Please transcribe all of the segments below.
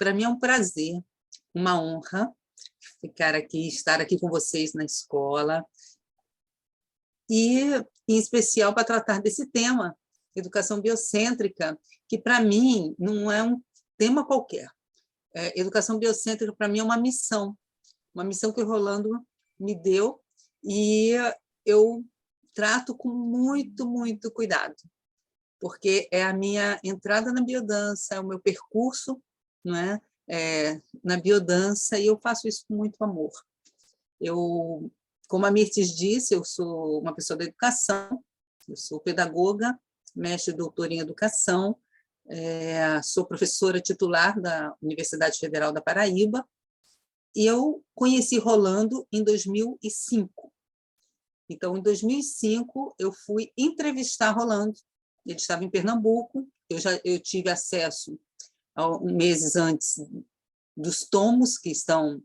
para mim é um prazer, uma honra estar aqui com vocês na escola, e, em especial, para tratar desse tema, educação biocêntrica, que, para mim, não é um tema qualquer. Educação biocêntrica, para mim, é uma missão que o Rolando me deu, e eu trato com muito, muito cuidado, porque é a minha entrada na biodança, é o meu percurso, não é? Na biodança, e eu faço isso com muito amor. Como a Mirtes disse, eu sou uma pessoa da educação, eu sou pedagoga, mestre e doutora em educação, sou professora titular da Universidade Federal da Paraíba, e eu conheci Rolando em 2005. Então, em 2005, eu fui entrevistar Rolando. Ele estava em Pernambuco, eu tive acesso, meses antes, dos tomos que estão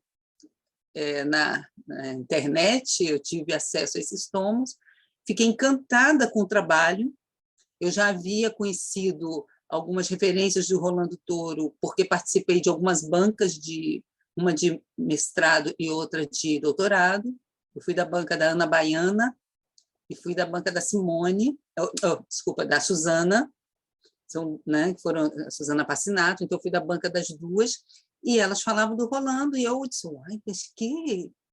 na internet, eu tive acesso a esses tomos, fiquei encantada com o trabalho, eu já havia conhecido algumas referências do Rolando Toro, porque participei de algumas bancas, uma de mestrado e outra de doutorado. Eu fui da banca da Ana Baiana e fui da banca da Simone, da Suzana, que foram a Suzana Passinato, então eu fui da banca das duas, e elas falavam do Rolando, e eu disse, mas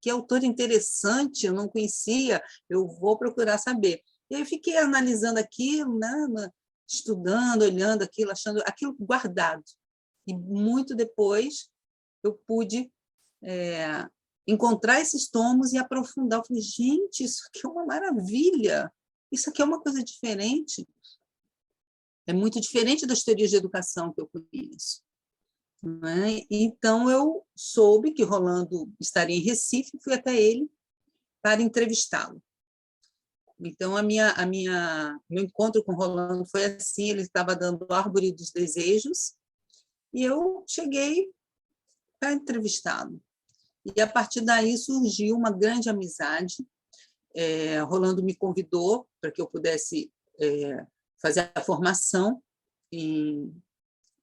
que autor interessante, eu não conhecia, eu vou procurar saber. E aí eu fiquei analisando aquilo, estudando, olhando aquilo, achando aquilo guardado. E muito depois eu pude encontrar esses tomos e aprofundar. Eu falei, gente, isso aqui é uma maravilha, isso aqui é uma coisa diferente. É muito diferente das teorias de educação que eu conheço. Então, eu soube que Rolando estaria em Recife e fui até ele para entrevistá-lo. Então, meu encontro com Rolando foi assim, ele estava dando Árvore dos Desejos, e eu cheguei para entrevistá-lo. E, a partir daí, surgiu uma grande amizade. Rolando me convidou para que eu pudesse fazer a formação em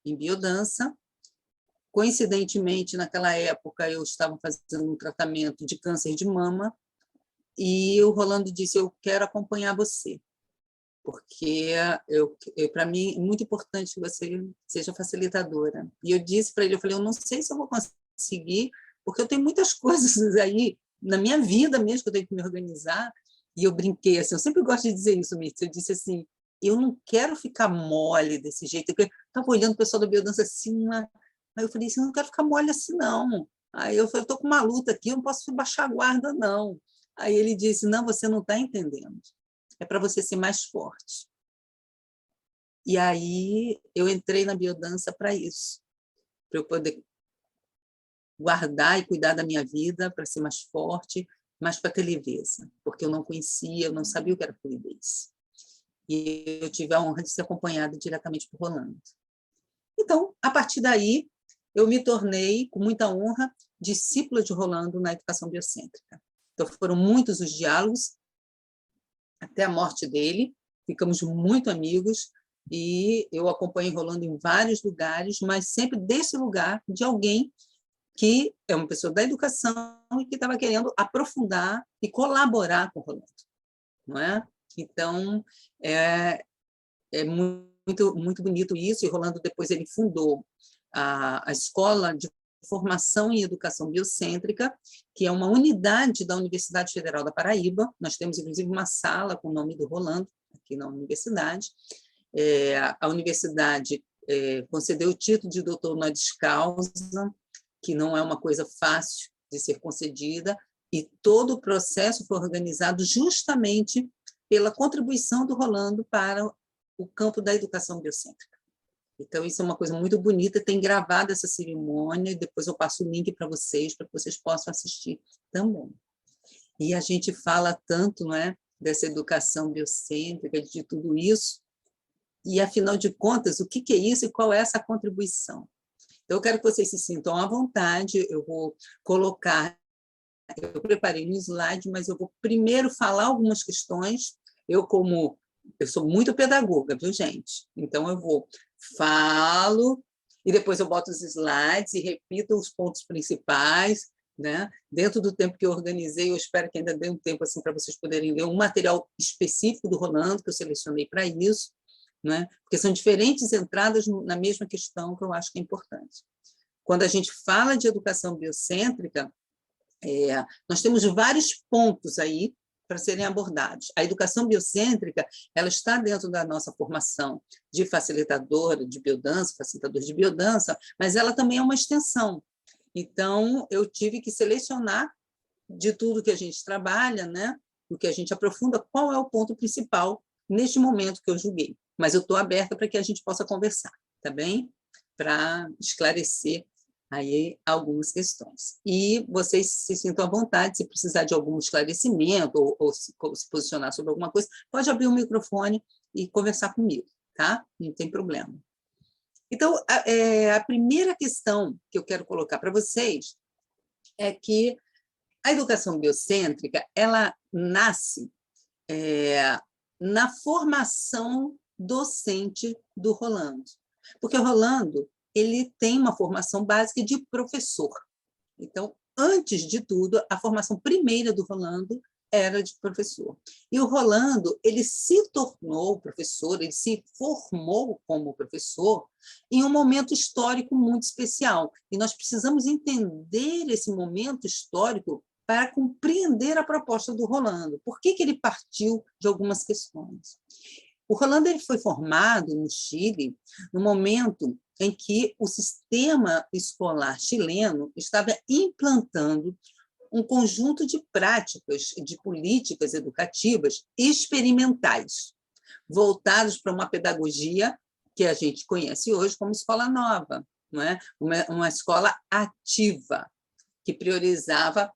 biodança. Coincidentemente, naquela época, eu estava fazendo um tratamento de câncer de mama, e o Rolando disse, eu quero acompanhar você, porque para mim é muito importante que você seja facilitadora. E eu disse para ele, eu falei, eu não sei se eu vou conseguir, porque eu tenho muitas coisas aí na minha vida mesmo que eu tenho que me organizar. E eu brinquei assim, eu sempre gosto de dizer isso, Mirtz, eu disse assim, eu não quero ficar mole desse jeito, porque eu estava olhando o pessoal da biodança assim, aí eu falei assim, eu não quero ficar mole assim, não. Aí eu falei, estou com uma luta aqui, eu não posso baixar a guarda, não. Aí ele disse, não, você não está entendendo, é para você ser mais forte. E aí eu entrei na biodança para isso, para eu poder guardar e cuidar da minha vida, para ser mais forte, mas para ter leveza, porque eu não conhecia, eu não sabia o que era fluidez. E eu tive a honra de ser acompanhada diretamente por Rolando. Então, a partir daí, eu me tornei, com muita honra, discípula de Rolando na educação biocêntrica. Então, foram muitos os diálogos, até a morte dele, ficamos muito amigos, e eu acompanhei Rolando em vários lugares, mas sempre desse lugar de alguém que é uma pessoa da educação e que estava querendo aprofundar e colaborar com o Rolando, não é? Então, é muito, muito bonito isso, e Rolando depois ele fundou a Escola de Formação em Educação Biocêntrica, que é uma unidade da Universidade Federal da Paraíba. Nós temos, inclusive, uma sala com o nome do Rolando, aqui na universidade. A universidade concedeu o título de doutor honoris causa, que não é uma coisa fácil de ser concedida, e todo o processo foi organizado justamente pela contribuição do Rolando para o campo da educação biocêntrica. Então, isso é uma coisa muito bonita, tem gravado essa cerimônia, e depois eu passo o link para que vocês possam assistir também. E a gente fala tanto, não é, dessa educação biocêntrica, de tudo isso, e, afinal de contas, o que é isso e qual é essa contribuição? Então, eu quero que vocês se sintam à vontade, eu vou colocar, eu preparei um slide, mas eu vou primeiro falar algumas questões, eu sou muito pedagoga, viu, gente? Então, eu falo, e depois eu boto os slides e repito os pontos principais, né? Dentro do tempo que eu organizei, eu espero que ainda dê um tempo assim, para vocês poderem ler um material específico do Rolando, que eu selecionei para isso, né? Porque são diferentes entradas na mesma questão que eu acho que é importante. Quando a gente fala de educação biocêntrica, nós temos vários pontos aí para serem abordados. A educação biocêntrica, ela está dentro da nossa formação de facilitadora de biodança, facilitador de biodança, mas ela também é uma extensão. Então, eu tive que selecionar de tudo que a gente trabalha, né, do que a gente aprofunda, qual é o ponto principal neste momento que eu julguei. Mas eu estou aberta para que a gente possa conversar, tá bem? Para esclarecer aí algumas questões. E vocês se sintam à vontade, se precisar de algum esclarecimento ou se posicionar sobre alguma coisa, pode abrir o microfone e conversar comigo, tá? Não tem problema. Então, a primeira questão que eu quero colocar para vocês é que a educação biocêntrica, ela nasce na formação docente do Rolando. Porque o Rolando, ele tem uma formação básica de professor. Então, antes de tudo, a formação primeira do Rolando era de professor. E o Rolando, ele se tornou professor, ele se formou como professor em um momento histórico muito especial. E nós precisamos entender esse momento histórico para compreender a proposta do Rolando. Por que ele partiu de algumas questões? O Rolando ele foi formado no Chile no momento em que o sistema escolar chileno estava implantando um conjunto de práticas, de políticas educativas experimentais, voltados para uma pedagogia que a gente conhece hoje como escola nova, não é? Uma escola ativa, que priorizava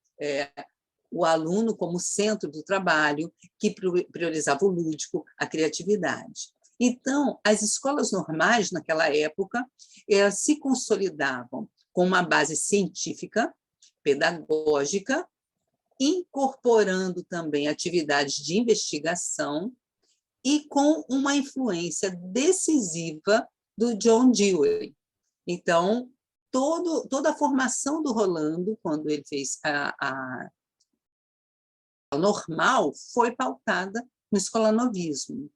o aluno como centro do trabalho, que priorizava o lúdico, a criatividade. Então, as escolas normais, naquela época, elas se consolidavam com uma base científica, pedagógica, incorporando também atividades de investigação e com uma influência decisiva do John Dewey. Então, toda a formação do Rolando, quando ele fez a normal, foi pautada no escolanovismo.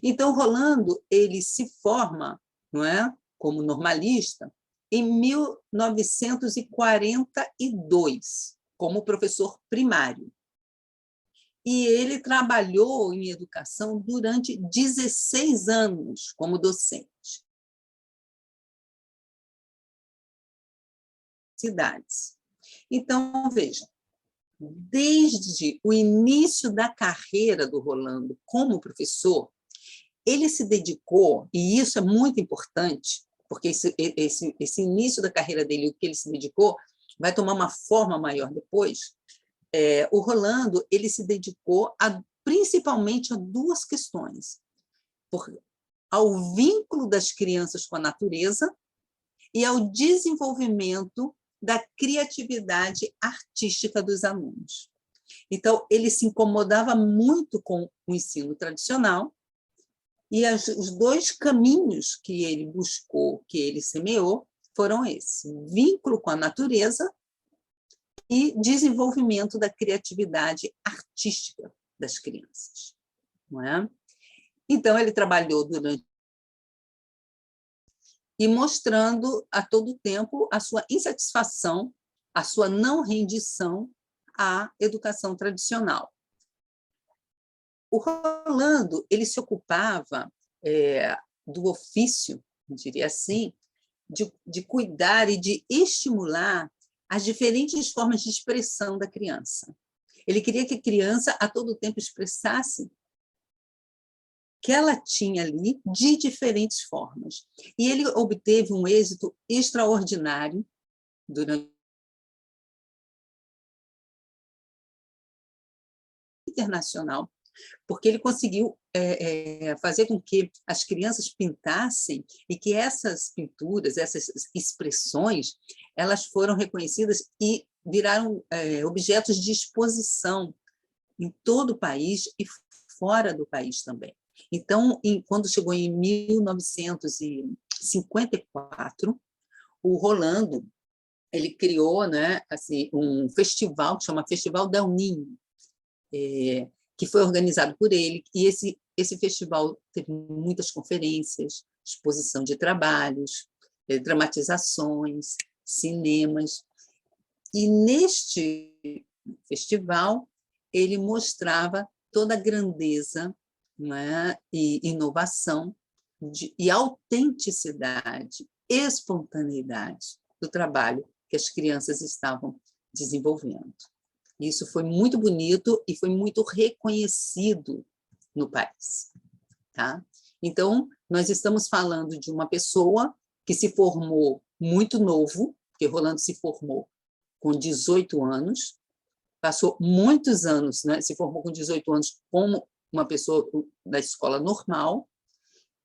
Então, Rolando ele se forma, não é, como normalista em 1942, como professor primário. E ele trabalhou em educação durante 16 anos como docente. Cidades. Então, veja, desde o início da carreira do Rolando como professor, ele se dedicou, e isso é muito importante, porque esse início da carreira dele, o que ele se dedicou, vai tomar uma forma maior depois. O Rolando ele se dedicou principalmente a duas questões: ao vínculo das crianças com a natureza e ao desenvolvimento da criatividade artística dos alunos. Então, ele se incomodava muito com o ensino tradicional, e os dois caminhos que ele buscou, que ele semeou, foram esses: vínculo com a natureza e desenvolvimento da criatividade artística das crianças. Não é? Então, ele trabalhou durante e mostrando a todo tempo a sua insatisfação, a sua não rendição à educação tradicional. O Rolando ele se ocupava do ofício, eu diria assim, de cuidar e de estimular as diferentes formas de expressão da criança. Ele queria que a criança, a todo tempo, expressasse que ela tinha ali de diferentes formas. E ele obteve um êxito extraordinário durante internacional, porque ele conseguiu fazer com que as crianças pintassem e que essas pinturas, essas expressões, elas foram reconhecidas e viraram objetos de exposição em todo o país e fora do país também. Então, quando chegou em 1954, o Rolando, ele criou, né, assim, um festival que chama Festival Del Ninho, que foi organizado por ele, e esse festival teve muitas conferências, exposição de trabalhos, dramatizações, cinemas, e neste festival ele mostrava toda a grandeza, né, e inovação e autenticidade, espontaneidade do trabalho que as crianças estavam desenvolvendo. Isso foi muito bonito e foi muito reconhecido no país. Tá? Então, nós estamos falando de uma pessoa que se formou muito novo, porque Rolando se formou com 18 anos, passou muitos anos, né, se formou com 18 anos como uma pessoa da escola normal,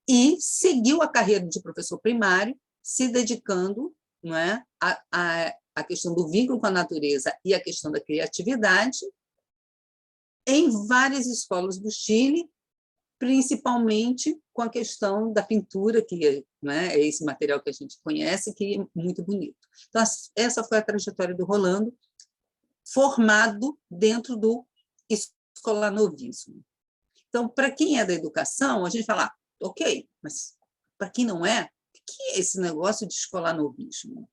e seguiu a carreira de professor primário, se dedicando, não é, a questão do vínculo com a natureza e a questão da criatividade em várias escolas do Chile, principalmente com a questão da pintura, que, né, é esse material que a gente conhece, que é muito bonito. Então, essa foi a trajetória do Rolando, formado dentro do escolanovismo. Então, para quem é da educação, a gente fala, ok, mas para quem não é, o que é esse negócio de escolanovismo?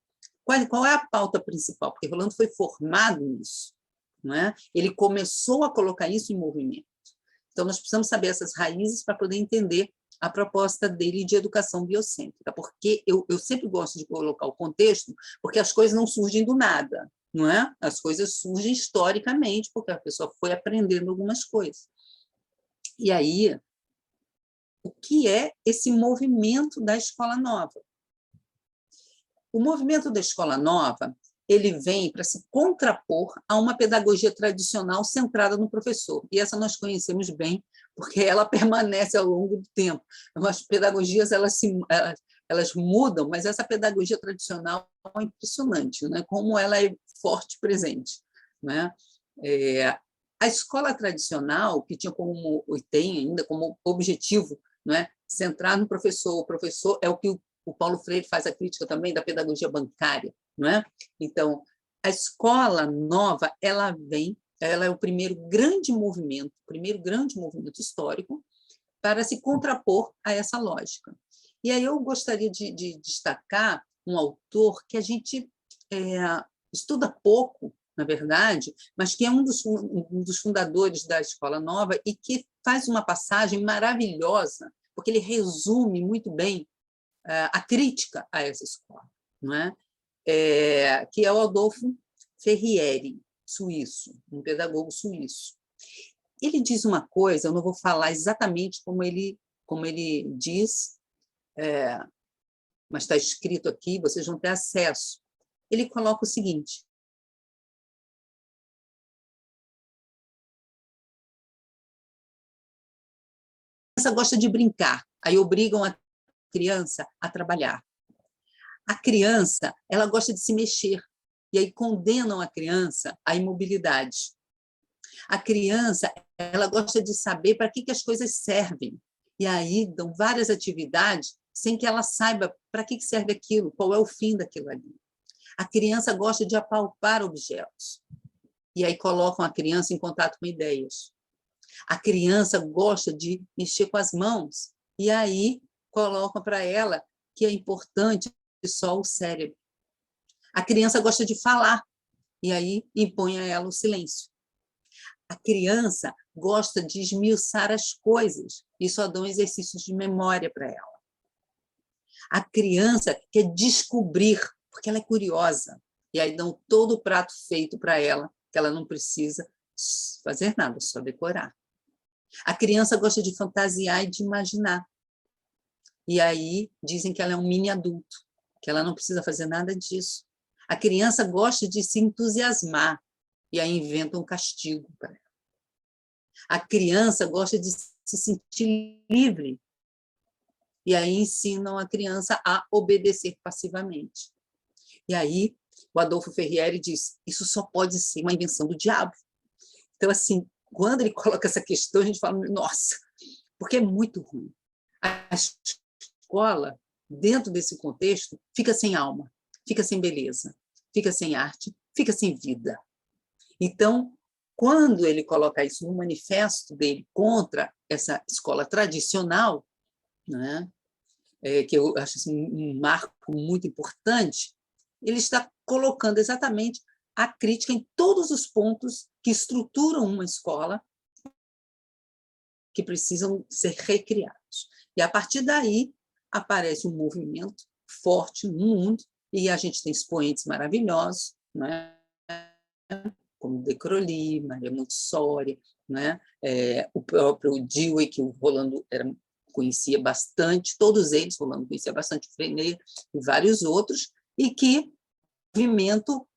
Qual é a pauta principal? Porque Rolando foi formado nisso, não é? Ele começou a colocar isso em movimento. Então, nós precisamos saber essas raízes para poder entender a proposta dele de educação biocêntrica, porque eu sempre gosto de colocar o contexto, porque as coisas não surgem do nada, não é? As coisas surgem historicamente, porque a pessoa foi aprendendo algumas coisas. E aí, o que é esse movimento da escola nova? O movimento da escola nova, ele vem para se contrapor a uma pedagogia tradicional centrada no professor. E essa nós conhecemos bem, porque ela permanece ao longo do tempo. As pedagogias elas mudam, mas essa pedagogia tradicional é impressionante, né? Como ela é forte e presente. Né? A escola tradicional, que tinha como, e tem ainda como objetivo, né, centrar no professor, o professor é o que o Paulo Freire faz a crítica também da pedagogia bancária, não é? Então, a escola nova, ela é o primeiro grande movimento histórico para se contrapor a essa lógica. E aí eu gostaria de destacar um autor que a gente estuda pouco, na verdade, mas que é um dos fundadores da Escola Nova e que faz uma passagem maravilhosa, porque ele resume muito bem a crítica a essa escola, não é? Que é o Adolfo Ferrieri, suíço, um pedagogo suíço. Ele diz uma coisa, eu não vou falar exatamente como ele diz, mas está escrito aqui, vocês vão ter acesso. Ele coloca o seguinte: a criança gosta de brincar, aí obrigam a criança a trabalhar. A criança, ela gosta de se mexer, e aí condenam a criança à imobilidade. A criança, ela gosta de saber para que as coisas servem, e aí dão várias atividades sem que ela saiba para que serve aquilo, qual é o fim daquilo ali. A criança gosta de apalpar objetos, e aí colocam a criança em contato com ideias. A criança gosta de mexer com as mãos, e aí colocam para ela que é importante só o cérebro. A criança gosta de falar, e aí impõe a ela o silêncio. A criança gosta de esmiuçar as coisas, e só dão exercícios de memória para ela. A criança quer descobrir, porque ela é curiosa, e aí dão todo o prato feito para ela, que ela não precisa fazer nada, só decorar. A criança gosta de fantasiar e de imaginar. E aí dizem que ela é um mini adulto, que ela não precisa fazer nada disso. A criança gosta de se entusiasmar, e aí inventam um castigo para ela. A criança gosta de se sentir livre, e aí ensinam a criança a obedecer passivamente. E aí o Adolfo Ferrieri diz, isso só pode ser uma invenção do diabo. Então, assim, quando ele coloca essa questão, a gente fala, nossa, porque é muito ruim. A escola, dentro desse contexto, fica sem alma. fica sem beleza, fica sem arte, fica sem vida. Então, quando ele coloca isso no manifesto dele contra essa escola tradicional, né, que eu acho assim, um marco muito importante, ele está colocando exatamente a crítica em todos os pontos que estruturam uma escola que precisam ser recriados. E, a partir daí, aparece um movimento forte no mundo, e a gente tem expoentes maravilhosos, né? Como De Crowley, Maria Montessori, né? O próprio Dewey, que o Rolando conhecia bastante, todos eles, Rolando conhecia bastante, Freinet e vários outros, e que movimento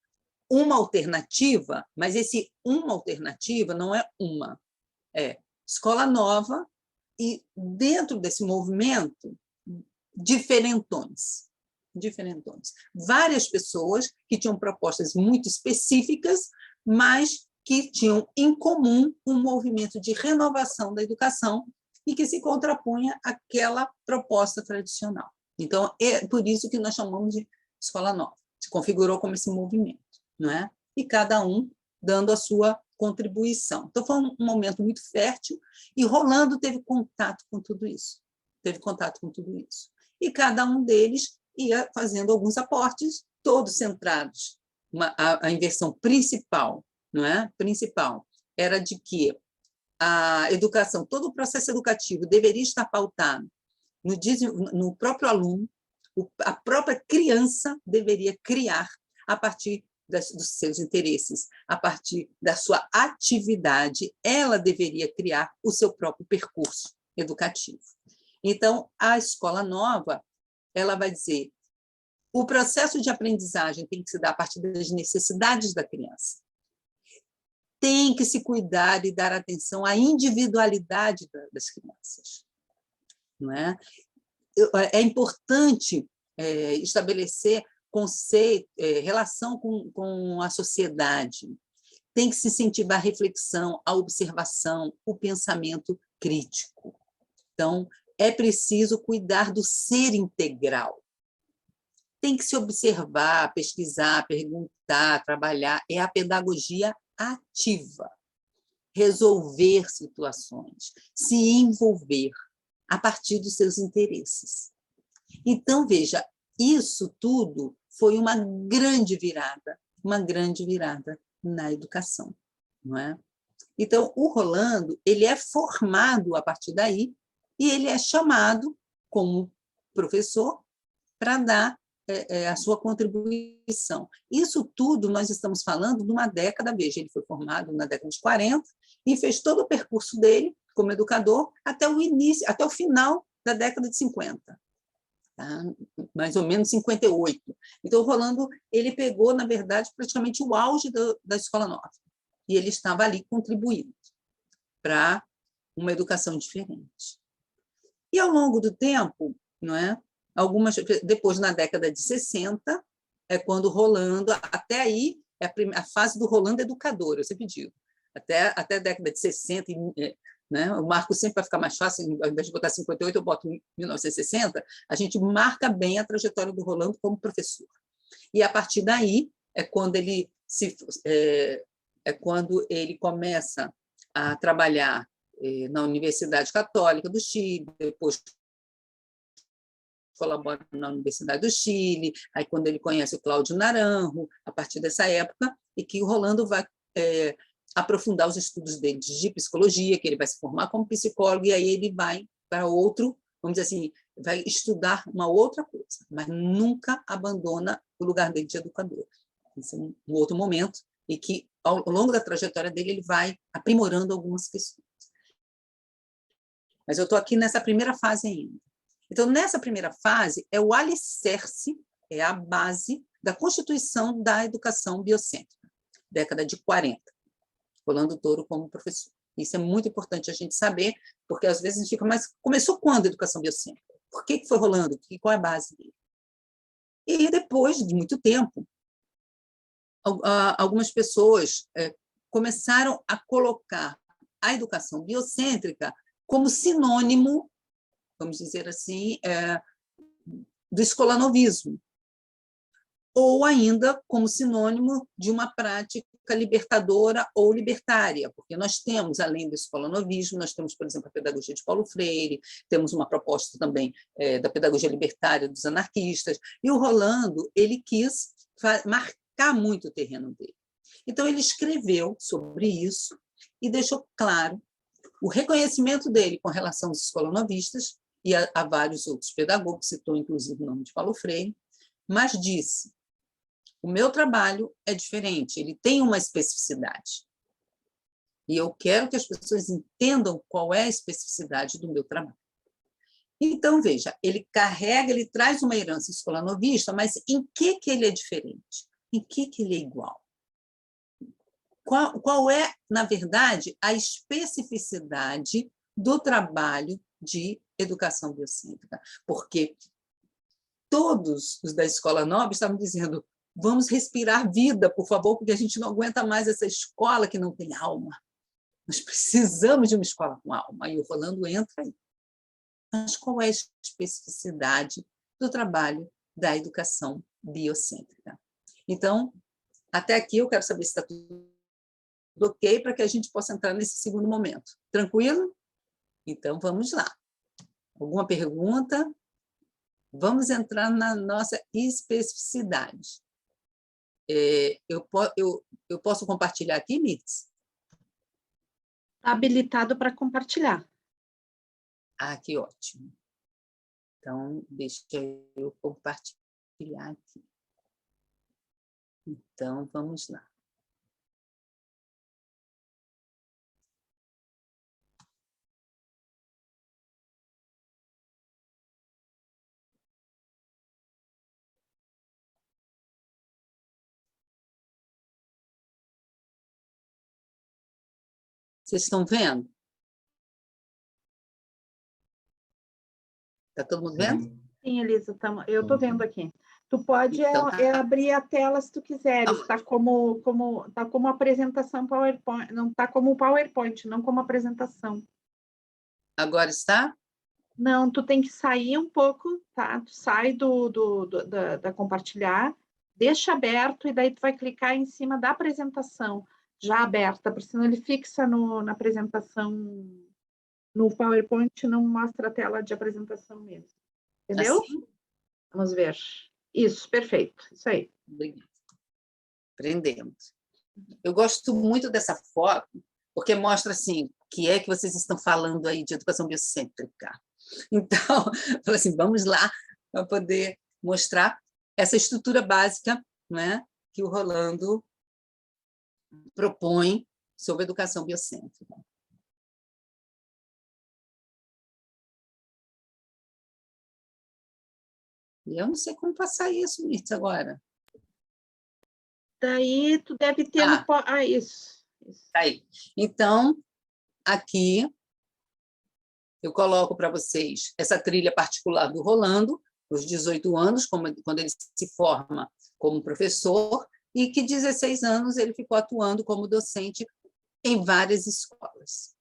uma alternativa, mas esse uma alternativa não é uma, é escola nova, e dentro desse movimento, diferentões. Várias pessoas que tinham propostas muito específicas, mas que tinham em comum um movimento de renovação da educação e que se contrapunha àquela proposta tradicional. Então, é por isso que nós chamamos de escola nova. Se configurou como esse movimento, não é? E cada um dando a sua contribuição. Então, foi um momento muito fértil, e Rolando teve contato com tudo isso. E cada um deles ia fazendo alguns aportes, todos centrados. A inversão principal, não é? Principal, era de que a educação, todo o processo educativo deveria estar pautado no próprio aluno, a própria criança deveria criar a partir dos seus interesses, a partir da sua atividade, ela deveria criar o seu próprio percurso educativo. Então, a escola nova, ela vai dizer, o processo de aprendizagem tem que se dar a partir das necessidades da criança. Tem que se cuidar e dar atenção à individualidade das crianças. Não é? É importante estabelecer conceito, relação com a sociedade. Tem que se incentivar a reflexão, a observação, o pensamento crítico. Então, é preciso cuidar do ser integral. Tem que se observar, pesquisar, perguntar, trabalhar. É a pedagogia ativa. Resolver situações, se envolver a partir dos seus interesses. Então, veja, isso tudo foi uma grande virada na educação, não é? Então, o Rolando, ele é formado a partir daí, e ele é chamado como professor para dar a sua contribuição. Isso tudo nós estamos falando de uma década, veja, ele foi formado na década de 40 e fez todo o percurso dele como educador até o início, até o final da década de 50. Tá? Mais ou menos 58. Então, o Rolando, ele pegou, na verdade, praticamente o auge da Escola Nova, e ele estava ali contribuindo para uma educação diferente. E, ao longo do tempo, não é? Depois, na década de 60, é quando o Rolando, até aí, é a fase do Rolando educador, eu sempre digo, até a década de 60, né? O marco sempre vai ficar mais fácil, ao invés de botar 58, eu boto 1960, a gente marca bem a trajetória do Rolando como professor. E, a partir daí, é quando ele começa a trabalhar na Universidade Católica do Chile, depois colabora na Universidade do Chile, aí quando ele conhece o Cláudio Naranjo, a partir dessa época, e que o Rolando vai aprofundar os estudos dele de psicologia, que ele vai se formar como psicólogo, e aí ele vai para outro, vamos dizer assim, vai estudar uma outra coisa, mas nunca abandona o lugar dele de educador. Esse é um outro momento, e que, ao longo da trajetória dele, ele vai aprimorando algumas questões. Mas eu estou aqui nessa primeira fase ainda. Então, nessa primeira fase, é o alicerce, é a base da constituição da educação biocêntrica, década de 40, Rolando Toro como professor. Isso é muito importante a gente saber, porque às vezes a gente fica, mas começou quando a educação biocêntrica? Por que foi Rolando? Qual é a base dele? E depois de muito tempo, algumas pessoas começaram a colocar a educação biocêntrica como sinônimo, vamos dizer assim, do escolanovismo, ou ainda como sinônimo de uma prática libertadora ou libertária, porque nós temos, além do escolanovismo, nós temos, por exemplo, a pedagogia de Paulo Freire, temos uma proposta também da pedagogia libertária dos anarquistas, e o Rolando ele quis marcar muito o terreno dele. Então, ele escreveu sobre isso e deixou claro o reconhecimento dele com relação aos escolanovistas e a vários outros pedagogos, citou inclusive o nome de Paulo Freire, mas disse: o meu trabalho é diferente, ele tem uma especificidade. E eu quero que as pessoas entendam qual é a especificidade do meu trabalho. Então, veja, ele carrega, ele traz uma herança escolanovista, mas em que ele é diferente? Em que ele é igual? Qual é, na verdade, a especificidade do trabalho de educação biocêntrica? Porque todos os da Escola Nobre estavam dizendo: vamos respirar vida, por favor, porque a gente não aguenta mais essa escola que não tem alma. Nós precisamos de uma escola com alma. E o Rolando entra aí. Mas qual é a especificidade do trabalho da educação biocêntrica? Então, até aqui eu quero saber se está tudo ok para que a gente possa entrar nesse segundo momento. Tranquilo? Então, vamos lá. Alguma pergunta? Vamos entrar na nossa especificidade. Eu posso compartilhar aqui, Mirtz? Está habilitado para compartilhar. Ah, que ótimo. Então, deixa eu compartilhar aqui. Então, vamos lá. Vocês estão vendo? Está todo mundo vendo? Sim, Elisa, eu estou vendo aqui. Tu pode Então, abrir a tela se tu quiseres. Está como apresentação PowerPoint, não está como PowerPoint, não como apresentação. Agora está? Não, tu tem que sair um pouco, tá? Tu sai da compartilhar, deixa aberto e daí tu vai clicar em cima da apresentação já aberta, porque senão ele fixa na apresentação, no PowerPoint não mostra a tela de apresentação mesmo. Entendeu? Assim? Vamos ver. Isso, perfeito. Isso aí. Obrigada. Aprendemos. Eu gosto muito dessa foto, porque mostra assim, que é que vocês estão falando aí de educação biocêntrica. Então, eu assim, vamos lá para poder mostrar essa estrutura básica, né, que o Rolando propõe sobre educação biocêntrica. E eu não sei como passar isso, Mirtz, agora. Daí tu deve ter isso. Tá aí. Então, aqui eu coloco para vocês essa trilha particular do Rolando, os 18 anos, quando ele se forma como professor, e que 16 anos ele ficou atuando como docente em várias escolas.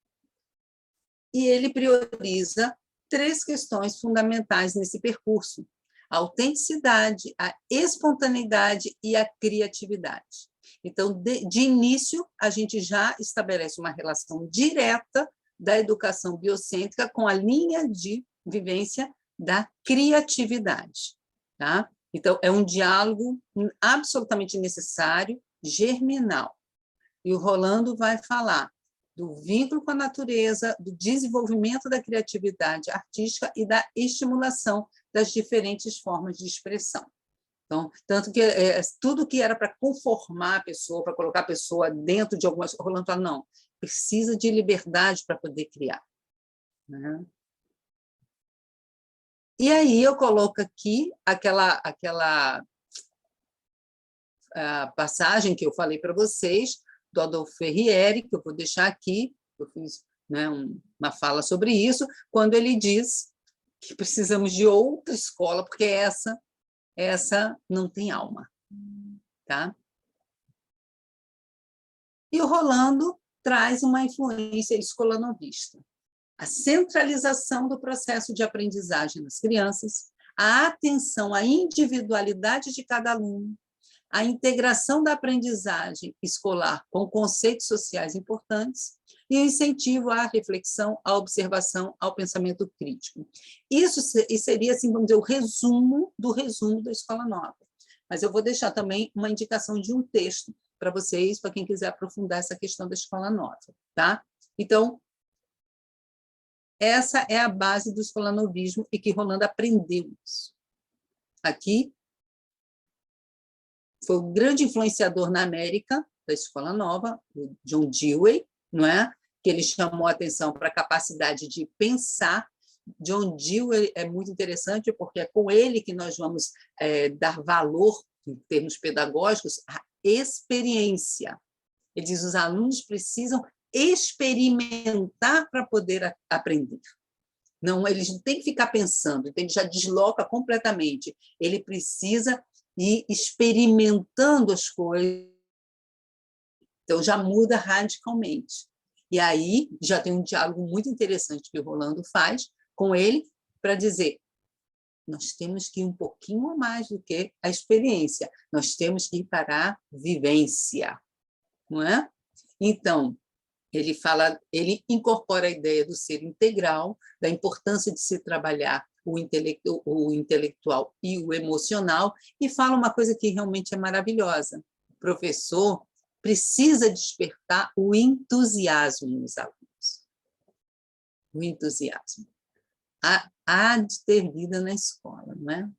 E ele prioriza 3 questões fundamentais nesse percurso: a autenticidade, a espontaneidade e a criatividade. Então, de início, a gente já estabelece uma relação direta da educação biocêntrica com a linha de vivência da criatividade. Tá? Então, é um diálogo absolutamente necessário, germinal. E o Rolando vai falar do vínculo com a natureza, do desenvolvimento da criatividade artística e da estimulação das diferentes formas de expressão. Então, tanto que tudo que era para conformar a pessoa, para colocar a pessoa dentro de algumas... O Rolando fala: não, precisa de liberdade para poder criar. Né? E aí eu coloco aqui aquela passagem que eu falei para vocês, do Adolfo Ferrieri, que eu vou deixar aqui, eu fiz, né, uma fala sobre isso, quando ele diz que precisamos de outra escola, porque essa não tem alma. Tá? E o Rolando traz uma influência escolanovista. A centralização do processo de aprendizagem das crianças, a atenção à individualidade de cada aluno, a integração da aprendizagem escolar com conceitos sociais importantes e o incentivo à reflexão, à observação, ao pensamento crítico. Isso seria, assim, vamos dizer, o resumo da Escola Nova. Mas eu vou deixar também uma indicação de um texto para vocês, para quem quiser aprofundar essa questão da Escola Nova. Tá? Então, essa é a base do escolanovismo e que Rolando aprendeu isso. Aqui, foi o grande influenciador na América da Escola Nova, o John Dewey, não é? Que ele chamou a atenção para a capacidade de pensar. John Dewey é muito interessante, porque é com ele que nós vamos dar valor, em termos pedagógicos, à experiência. Ele diz que os alunos precisam experimentar para poder aprender. Não, eles não têm que ficar pensando, então ele já desloca completamente. Ele precisa ir experimentando as coisas, então já muda radicalmente. E aí já tem um diálogo muito interessante que o Rolando faz com ele para dizer: nós temos que ir um pouquinho a mais do que a experiência, nós temos que ir para a vivência, não é? Então, ele incorpora a ideia do ser integral, da importância de se trabalhar o intelectual e o emocional, e fala uma coisa que realmente é maravilhosa: o professor precisa despertar o entusiasmo nos alunos. O entusiasmo. Há de ter vida na escola, não é?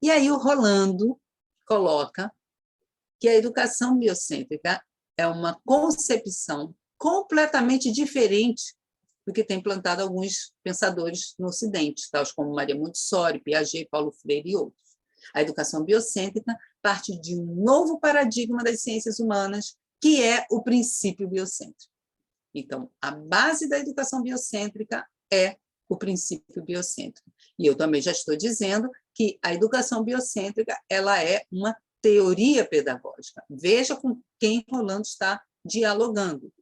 E aí o Rolando coloca que a educação biocêntrica é uma concepção completamente diferente do que tem plantado alguns pensadores no Ocidente, tais como Maria Montessori, Piaget, Paulo Freire e outros. A educação biocêntrica parte de um novo paradigma das ciências humanas, que é o princípio biocêntrico. Então, a base da educação biocêntrica é o princípio biocêntrico. E eu também já estou dizendo que a educação biocêntrica ela é uma teoria pedagógica. Veja com quem Rolando está dialogando,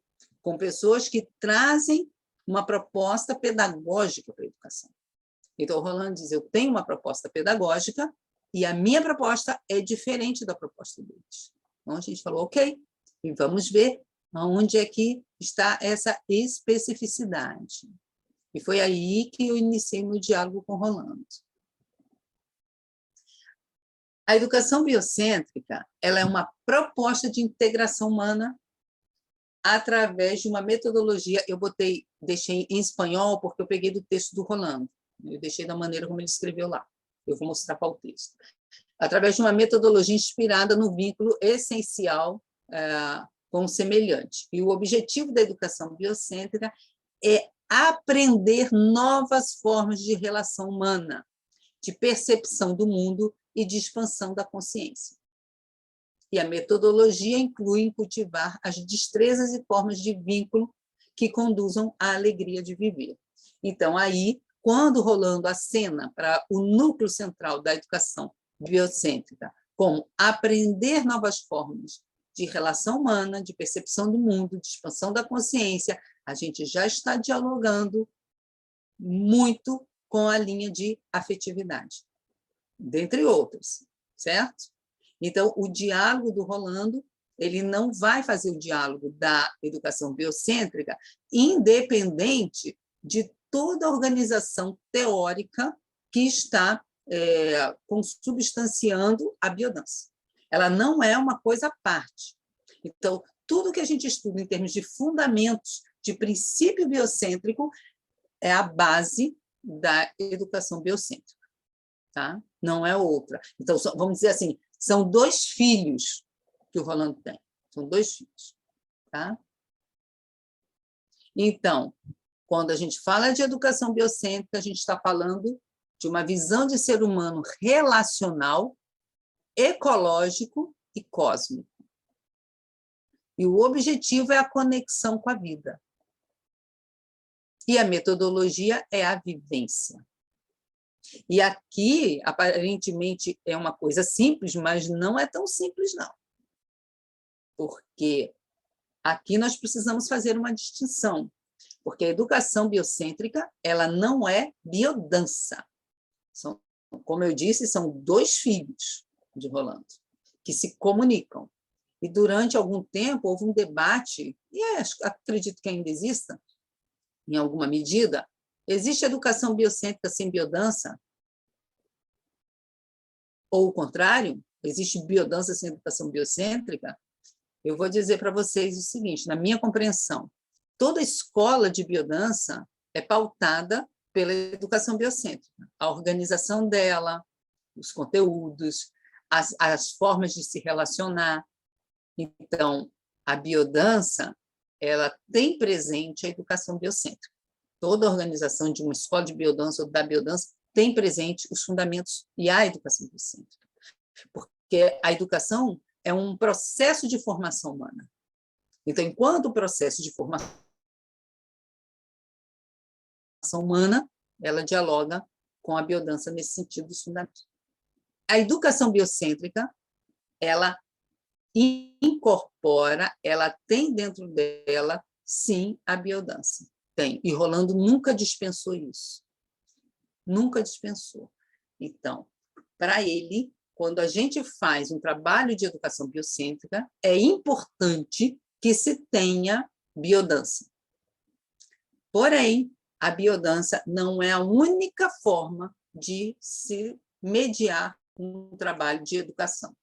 com pessoas que trazem uma proposta pedagógica para a educação. Então, o Rolando diz: eu tenho uma proposta pedagógica e a minha proposta é diferente da proposta deles. Então, a gente falou, ok, e vamos ver onde é que está essa especificidade. E foi aí que eu iniciei meu diálogo com o Rolando. A educação biocêntrica ela é uma proposta de integração humana através de uma metodologia. Eu deixei em espanhol porque eu peguei do texto do Rolando. Eu deixei da maneira como ele escreveu lá. Eu vou mostrar qual o texto. Através de uma metodologia inspirada no vínculo essencial com o semelhante. E o objetivo da educação biocêntrica é aprender novas formas de relação humana, de percepção do mundo e de expansão da consciência. E a metodologia inclui cultivar as destrezas e formas de vínculo que conduzam à alegria de viver. Então, aí, quando Rolando acena para o núcleo central da educação biocêntrica, como aprender novas formas de relação humana, de percepção do mundo, de expansão da consciência, a gente já está dialogando muito com a linha de afetividade, dentre outras, certo? Então, o diálogo do Rolando, ele não vai fazer o diálogo da educação biocêntrica independente de toda a organização teórica que está consubstanciando a biodança. Ela não é uma coisa à parte. Então, tudo que a gente estuda em termos de fundamentos de princípio biocêntrico é a base da educação biocêntrica, tá? Não é outra. Então, vamos dizer assim, são dois filhos que o Rolando tem. São dois filhos, tá? Então, quando a gente fala de educação biocêntrica, a gente está falando de uma visão de ser humano relacional, ecológico e cósmico. E o objetivo é a conexão com a vida. E a metodologia é a vivência. E aqui, aparentemente, é uma coisa simples, mas não é tão simples, não. Porque aqui nós precisamos fazer uma distinção. Porque a educação biocêntrica ela não é biodança. Como eu disse, são dois filhos de Rolando. que se comunicam. E, durante algum tempo, houve um debate, e acredito que ainda exista, em alguma medida, existe educação biocêntrica sem biodança? Ou o contrário, existe biodança sem educação biocêntrica? Eu vou dizer para vocês o seguinte, na minha compreensão, toda escola de biodança é pautada pela educação biocêntrica. A organização dela, os conteúdos, as formas de se relacionar. Então, a biodança, ela tem presente a educação biocêntrica. Toda organização de uma escola de biodança ou da biodança tem presente os fundamentos e a educação biocêntrica. Porque a educação é um processo de formação humana. Então, enquanto o processo de formação humana, ela dialoga com a biodança nesse sentido dos fundamentos. A educação biocêntrica, ela incorpora, ela tem dentro dela, sim, a biodança. Tem. E Rolando nunca dispensou isso. Nunca dispensou. Então, para ele, quando a gente faz um trabalho de educação biocêntrica, é importante que se tenha biodança. Porém, a biodança não é a única forma de se mediar um trabalho de educação.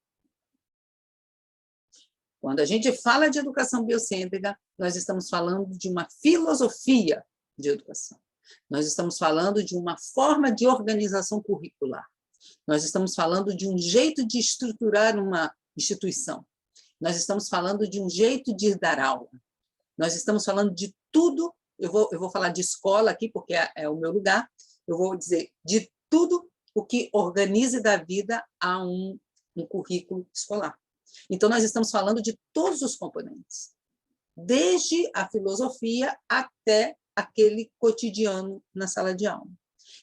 Quando a gente fala de educação biocêntrica, nós estamos falando de uma filosofia de educação. Nós estamos falando de uma forma de organização curricular. Nós estamos falando de um jeito de estruturar uma instituição. Nós estamos falando de um jeito de dar aula. Nós estamos falando de tudo. Eu vou falar de escola aqui, porque é o meu lugar. Eu vou dizer de tudo o que organiza e dá vida a um currículo escolar. Então, nós estamos falando de todos os componentes, desde a filosofia até aquele cotidiano na sala de aula.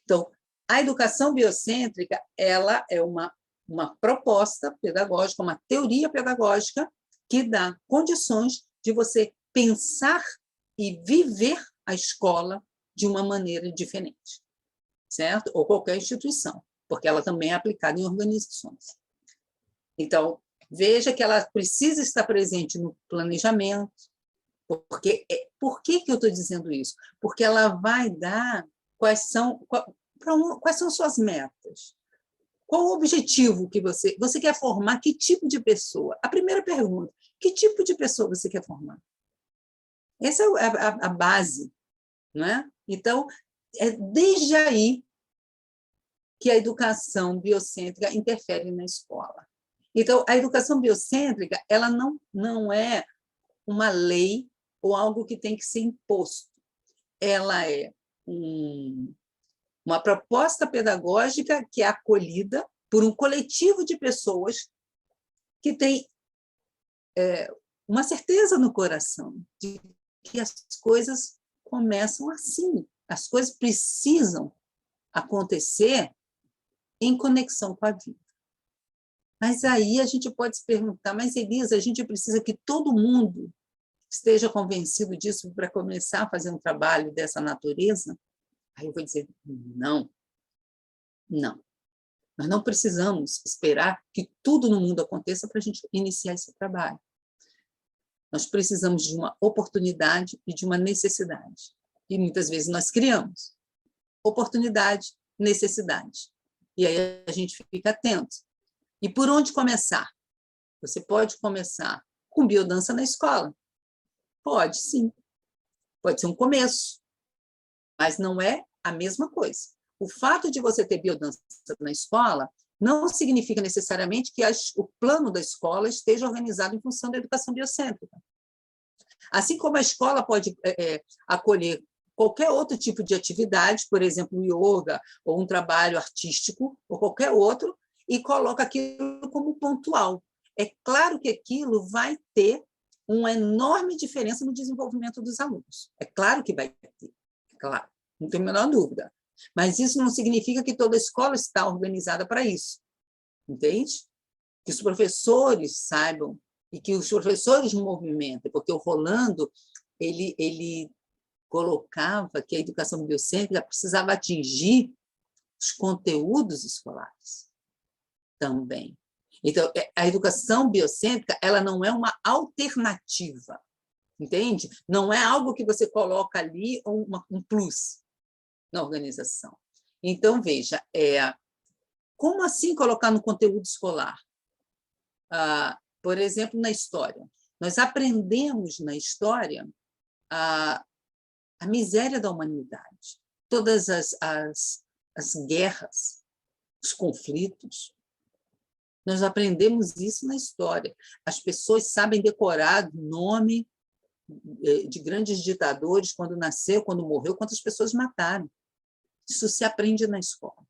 Então, a educação biocêntrica, ela é uma proposta pedagógica, uma teoria pedagógica que dá condições de você pensar e viver a escola de uma maneira diferente, certo? Ou qualquer instituição, porque ela também é aplicada em organizações. Então, veja que ela precisa estar presente no planejamento. Por que eu estou dizendo isso? Porque ela vai dar quais são suas metas. Qual o objetivo que você quer formar? Que tipo de pessoa? A primeira pergunta, que tipo de pessoa você quer formar? Essa é a base, não é? Então, é desde aí que a educação biocêntrica interfere na escola. Então, a educação biocêntrica, ela não é uma lei ou algo que tem que ser imposto. Ela é uma proposta pedagógica que é acolhida por um coletivo de pessoas que tem uma certeza no coração de que as coisas começam assim. As coisas precisam acontecer em conexão com a vida. Mas aí a gente pode se perguntar, mas Elisa, a gente precisa que todo mundo esteja convencido disso para começar a fazer um trabalho dessa natureza? Aí eu vou dizer, não. Nós não precisamos esperar que tudo no mundo aconteça para a gente iniciar esse trabalho. Nós precisamos de uma oportunidade e de uma necessidade. E muitas vezes nós criamos oportunidade, necessidade. E aí a gente fica atento. E por onde começar? Você pode começar com biodança na escola. Pode, sim. Pode ser um começo, mas não é a mesma coisa. O fato de você ter biodança na escola não significa necessariamente que o plano da escola esteja organizado em função da educação biocêntrica. Assim como a escola pode acolher qualquer outro tipo de atividade, por exemplo, o yoga, ou um trabalho artístico, ou qualquer outro, e coloca aquilo como pontual. É claro que aquilo vai ter uma enorme diferença no desenvolvimento dos alunos. É claro que vai ter, claro, não tenho a menor dúvida. Mas isso não significa que toda escola está organizada para isso, entende? Que os professores saibam e que os professores movimentem, porque o Rolando ele colocava que a educação biocêntrica precisava atingir os conteúdos escolares também. Então, a educação biocêntrica, ela não é uma alternativa, entende? Não é algo que você coloca ali um plus na organização. Então, veja, como assim colocar no conteúdo escolar? Por exemplo, na história. Nós aprendemos na história a miséria da humanidade, todas as guerras, os conflitos. Nós aprendemos isso na história. As pessoas sabem decorar o nome de grandes ditadores, quando nasceu, quando morreu, quantas pessoas mataram. Isso se aprende na escola.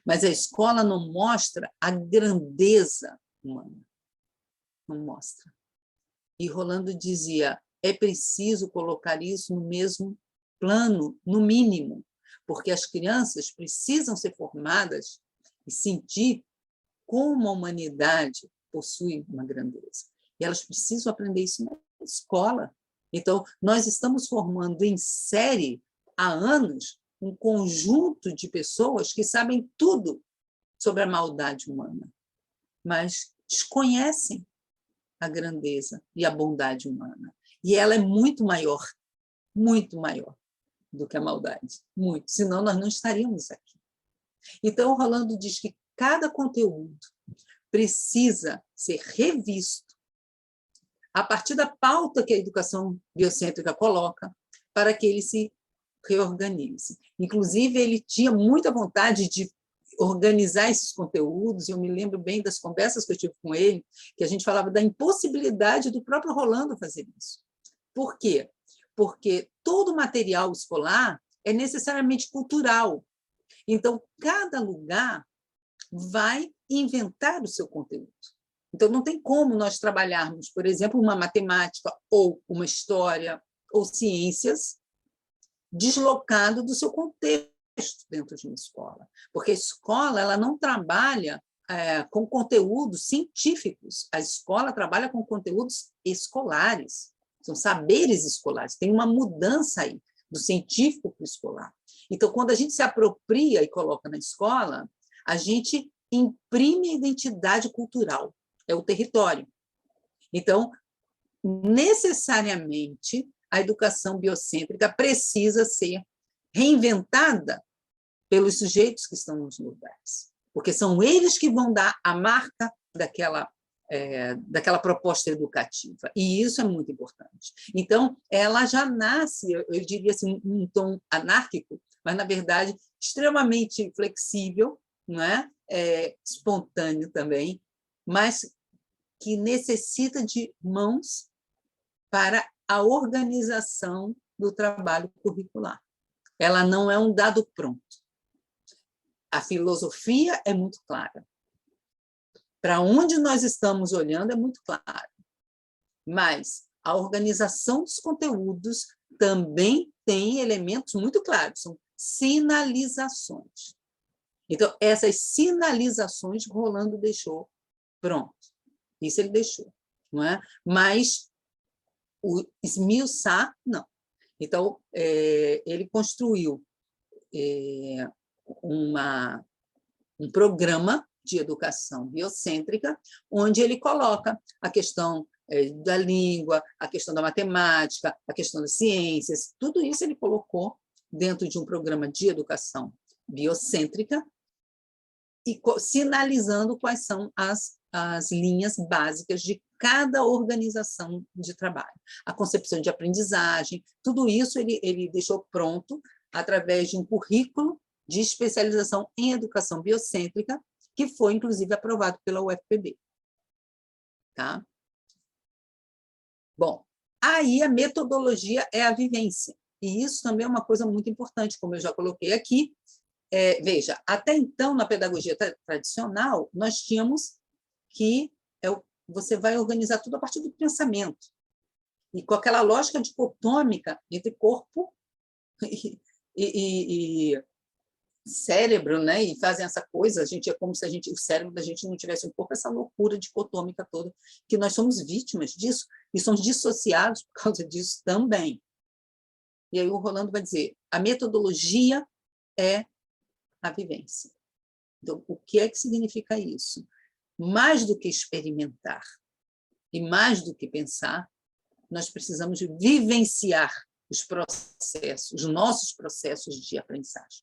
Mas a escola não mostra a grandeza humana. Não mostra. E Rolando dizia, é preciso colocar isso no mesmo plano, no mínimo, porque as crianças precisam ser formadas e sentir como a humanidade possui uma grandeza. E elas precisam aprender isso na escola. Então, nós estamos formando em série, há anos, um conjunto de pessoas que sabem tudo sobre a maldade humana, mas desconhecem a grandeza e a bondade humana. E ela é muito maior do que a maldade. Muito. Senão, nós não estaríamos aqui. Então, o Rolando diz que cada conteúdo precisa ser revisto a partir da pauta que a educação biocêntrica coloca para que ele se reorganize. Inclusive, ele tinha muita vontade de organizar esses conteúdos, e eu me lembro bem das conversas que eu tive com ele, que a gente falava da impossibilidade do próprio Rolando fazer isso. Por quê? Porque todo material escolar é necessariamente cultural. Então, cada lugar vai inventar o seu conteúdo. Então, não tem como nós trabalharmos, por exemplo, uma matemática ou uma história ou ciências deslocado do seu contexto dentro de uma escola. Porque a escola ela não trabalha com conteúdos científicos, a escola trabalha com conteúdos escolares, são saberes escolares, tem uma mudança aí do científico para o escolar. Então, quando a gente se apropria e coloca na escola, a gente imprime a identidade cultural, é o território. Então, necessariamente, a educação biocêntrica precisa ser reinventada pelos sujeitos que estão nos lugares, porque são eles que vão dar a marca daquela proposta educativa, e isso é muito importante. Então, ela já nasce, eu diria assim, um tom anárquico, mas, na verdade, extremamente flexível, não é? Espontâneo também, mas que necessita de mãos para a organização do trabalho curricular. Ela não é um dado pronto. A filosofia é muito clara. Para onde nós estamos olhando é muito claro. Mas a organização dos conteúdos também tem elementos muito claros, são sinalizações. Então, essas sinalizações Rolando deixou pronto. Isso ele deixou, não é? Mas o esmiuçar, não. Então, ele construiu um programa de educação biocêntrica, onde ele coloca a questão da língua, a questão da matemática, a questão das ciências, tudo isso ele colocou dentro de um programa de educação biocêntrica e sinalizando quais são as linhas básicas de cada organização de trabalho. A concepção de aprendizagem, tudo isso ele deixou pronto através de um currículo de especialização em educação biocêntrica, que foi, inclusive, aprovado pela UFPB. Tá? Bom, aí a metodologia é a vivência, e isso também é uma coisa muito importante, como eu já coloquei aqui. Veja, até então, na pedagogia tradicional, nós tínhamos que você vai organizar tudo a partir do pensamento, e com aquela lógica dicotômica entre corpo e cérebro, né? E fazem essa coisa, é como se o cérebro da gente não tivesse um corpo, essa loucura dicotômica toda, que nós somos vítimas disso, e somos dissociados por causa disso também. E aí o Rolando vai dizer, a metodologia é a vivência. Então, o que é que significa isso? mais do que experimentar e mais do que pensar, nós precisamos vivenciar os processos, os nossos processos de aprendizagem.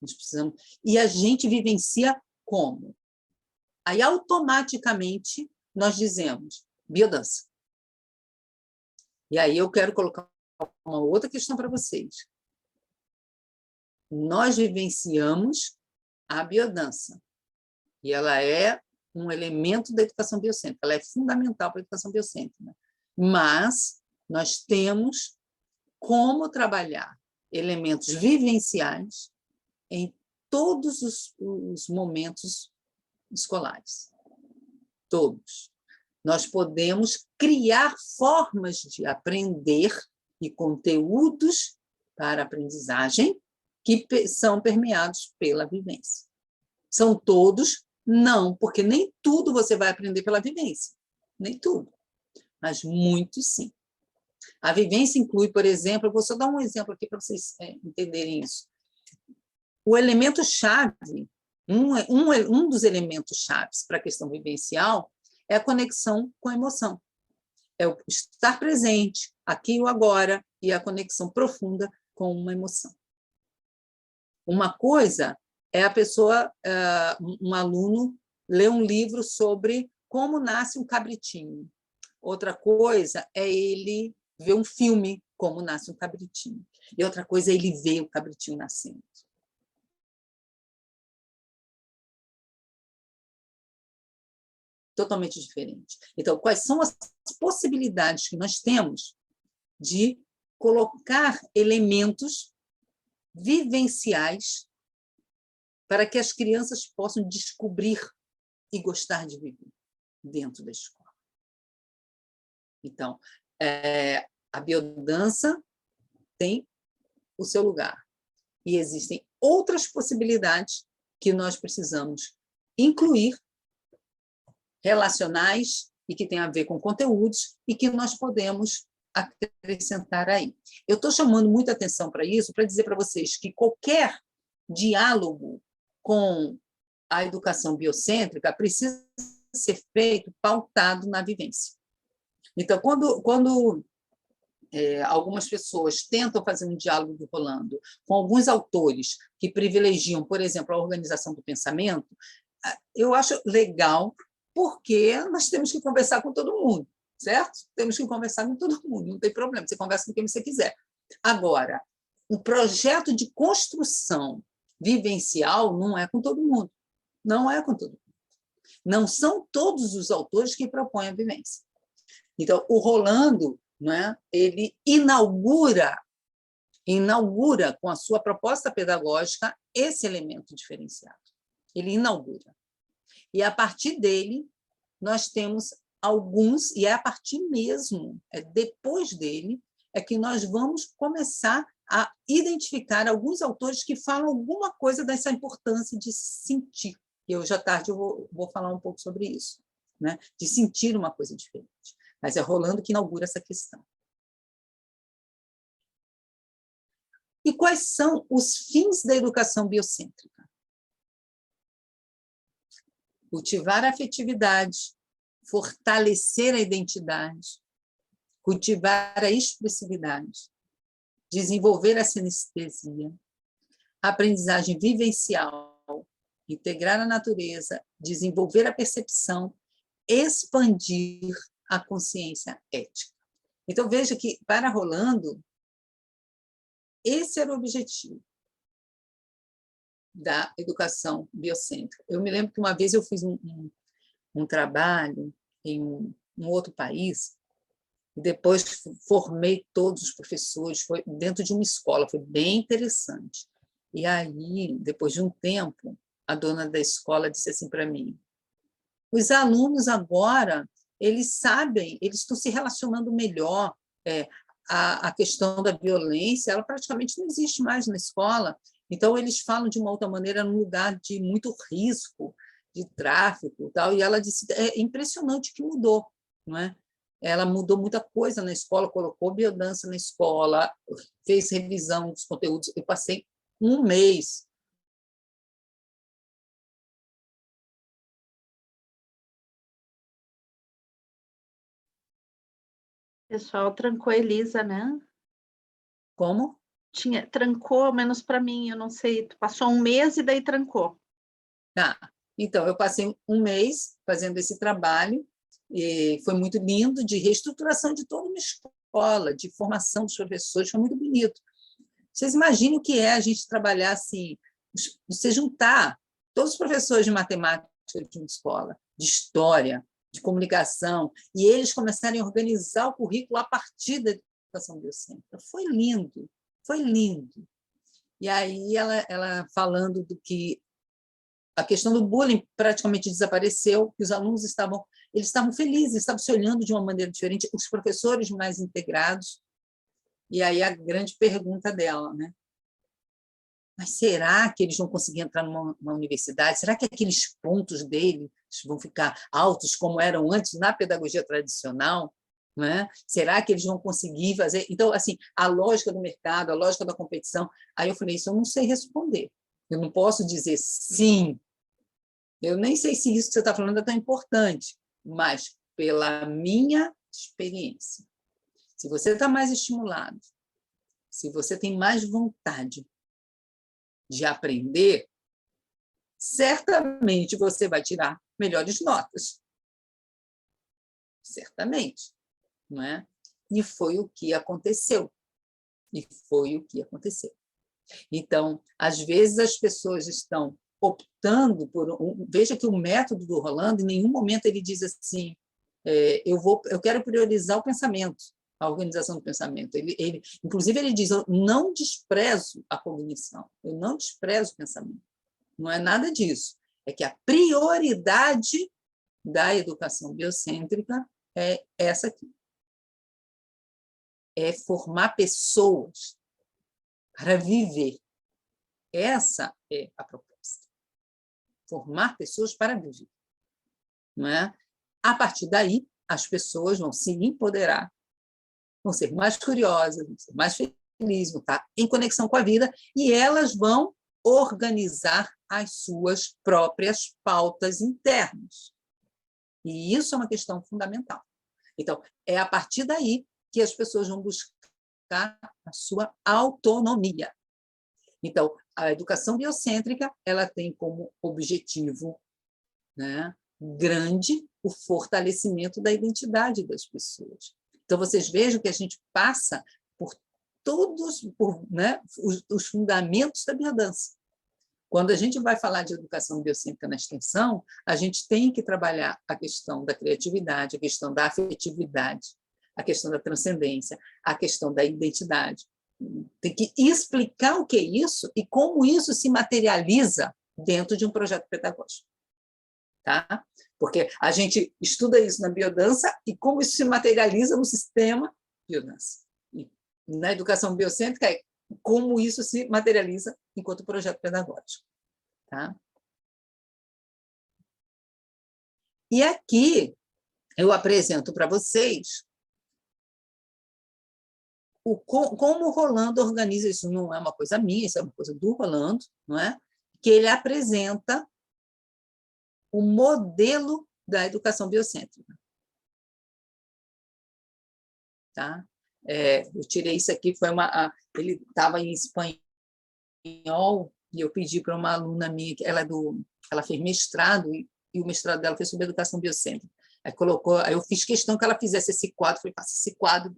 Nós precisamos, e a gente vivencia como? Aí, automaticamente, nós dizemos biodança. E aí eu quero colocar uma outra questão para vocês. Nós vivenciamos a biodança, e ela é um elemento da educação biocêntrica, ela é fundamental para a educação biocêntrica. Mas nós temos como trabalhar elementos vivenciais em todos os momentos escolares. Todos. Nós podemos criar formas de aprender e conteúdos para aprendizagem que são permeados pela vivência. São todos? Não, porque nem tudo você vai aprender pela vivência. Nem tudo. Mas muitos, sim. A vivência inclui, por exemplo, eu vou só dar um exemplo aqui para vocês entenderem isso. O elemento-chave, um dos elementos-chaves para a questão vivencial é a conexão com a emoção. É o estar presente, aqui e agora, e a conexão profunda com uma emoção. Uma coisa é a pessoa, um aluno, ler um livro sobre como nasce um cabritinho. Outra coisa é ele ver um filme, como nasce um cabritinho. E outra coisa é ele ver o cabritinho nascendo. Totalmente diferente. Então, quais são as possibilidades que nós temos de colocar elementos vivenciais para que as crianças possam descobrir e gostar de viver dentro da escola? Então, a biodança tem o seu lugar. E existem outras possibilidades que nós precisamos incluir, relacionais, e que têm a ver com conteúdos, e que nós podemos acrescentar aí. Eu estou chamando muita atenção para isso, para dizer para vocês que qualquer diálogo com a educação biocêntrica precisa ser feito pautado na vivência. Então, quando algumas pessoas tentam fazer um diálogo rolando com alguns autores que privilegiam, por exemplo, a organização do pensamento, eu acho legal, porque nós temos que conversar com todo mundo, certo? Temos que conversar com todo mundo, não tem problema, você conversa com quem você quiser. Agora, o projeto de construção vivencial não é com todo mundo. Não é com todo mundo. Não são todos os autores que propõem a vivência. Então, o Rolando, né, ele inaugura com a sua proposta pedagógica esse elemento diferenciado. Ele inaugura. E, a partir dele, nós temos alguns, e é a partir mesmo, depois dele, é que nós vamos começar a identificar alguns autores que falam alguma coisa dessa importância de sentir. E hoje à tarde eu vou falar um pouco sobre isso, né? De sentir uma coisa diferente. Mas é Rolando que inaugura essa questão. E quais são os fins da educação biocêntrica? Cultivar a afetividade, fortalecer a identidade, cultivar a expressividade, desenvolver a sinestesia, aprendizagem vivencial, integrar a natureza, desenvolver a percepção, expandir a consciência ética. Então, veja que, para Rolando, esse era o objetivo da educação biocêntrica. Eu me lembro que uma vez eu fiz um trabalho em um outro país, e depois formei todos os professores, foi dentro de uma escola, foi bem interessante. E aí, depois de um tempo, a dona da escola disse assim para mim: os alunos agora, eles sabem, eles estão se relacionando melhor, a questão da violência, ela praticamente não existe mais na escola, então eles falam de uma outra maneira num lugar de muito risco, de tráfico e tal, e ela disse, é impressionante que mudou, não é? Ela mudou muita coisa na escola, colocou biodança na escola, fez revisão dos conteúdos, eu passei um mês pessoal trancou a Elisa, né? Como? Trancou, menos para mim, eu não sei, tu passou um mês e daí trancou. Tá. Então, eu passei um mês fazendo esse trabalho, e foi muito lindo, de reestruturação de toda uma escola, de formação dos professores, foi muito bonito. Vocês imaginem o que é a gente trabalhar assim, você juntar todos os professores de matemática de uma escola, de história, de comunicação, e eles começarem a organizar o currículo a partir da educação biocêntrica. Foi lindo, foi lindo. E aí ela falando do que a questão do bullying praticamente desapareceu, que os alunos estavam felizes, estavam se olhando de uma maneira diferente, os professores mais integrados. E aí a grande pergunta dela, né? Mas será que eles vão conseguir entrar numa universidade? Será que aqueles pontos deles vão ficar altos como eram antes na pedagogia tradicional? Né? Será que eles vão conseguir fazer? Então, assim, a lógica do mercado, a lógica da competição. Aí eu falei, isso eu não sei responder. Eu não posso dizer sim. Eu nem sei se isso que você está falando é tão importante, mas pela minha experiência, se você está mais estimulado, se você tem mais vontade de aprender, certamente você vai tirar melhores notas. Certamente, não é? E foi o que aconteceu. E foi o que aconteceu. Então, às vezes as pessoas estão optando por veja que o método do Rolando, em nenhum momento ele diz assim, eu quero priorizar o pensamento, a organização do pensamento. Inclusive, ele diz, eu não desprezo a cognição, eu não desprezo o pensamento. Não é nada disso. É que a prioridade da educação biocêntrica é essa aqui. É formar pessoas para viver. Essa é a proposta. Formar pessoas para viver. Não é? A partir daí, as pessoas vão se empoderar, vão ser mais curiosas, vão ser mais felizes, vão estar em conexão com a vida e elas vão organizar as suas próprias pautas internas. E isso é uma questão fundamental. Então, é a partir daí que as pessoas vão buscar a sua autonomia. Então, a educação biocêntrica ela tem como objetivo, né, grande o fortalecimento da identidade das pessoas. Então, vocês vejam que a gente passa por todos, né, os fundamentos da biodança. Quando a gente vai falar de educação biocêntrica na extensão, a gente tem que trabalhar a questão da criatividade, a questão da afetividade, a questão da transcendência, a questão da identidade. Tem que explicar o que é isso e como isso se materializa dentro de um projeto pedagógico. Tá? Porque a gente estuda isso na biodança e como isso se materializa no sistema biodança. E na educação biocêntrica é como isso se materializa enquanto projeto pedagógico. Tá? E aqui eu apresento para vocês como o Rolando organiza isso. Não é uma coisa minha, isso é uma coisa do Rolando, não é? Que ele apresenta o modelo da educação biocêntrica. Tá? Eu tirei isso aqui, ele estava em espanhol, e eu pedi para uma aluna minha, ela fez mestrado, e o mestrado dela foi sobre educação biocêntrica. Aí eu fiz questão que ela fizesse esse quadro, falei, passa esse quadro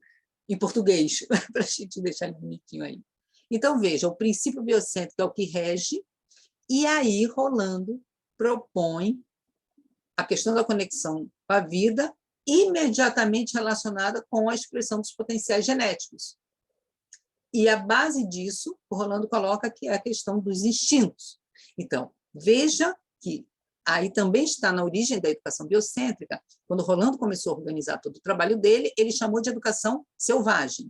em português, para a gente deixar ele bonitinho aí. Então, veja, o princípio biocêntrico é o que rege, e aí Rolando propõe a questão da conexão com a vida imediatamente relacionada com a expressão dos potenciais genéticos. E a base disso, o Rolando coloca que é a questão dos instintos. Então, veja que aí também está na origem da educação biocêntrica. Quando o Rolando começou a organizar todo o trabalho dele, ele chamou de educação selvagem.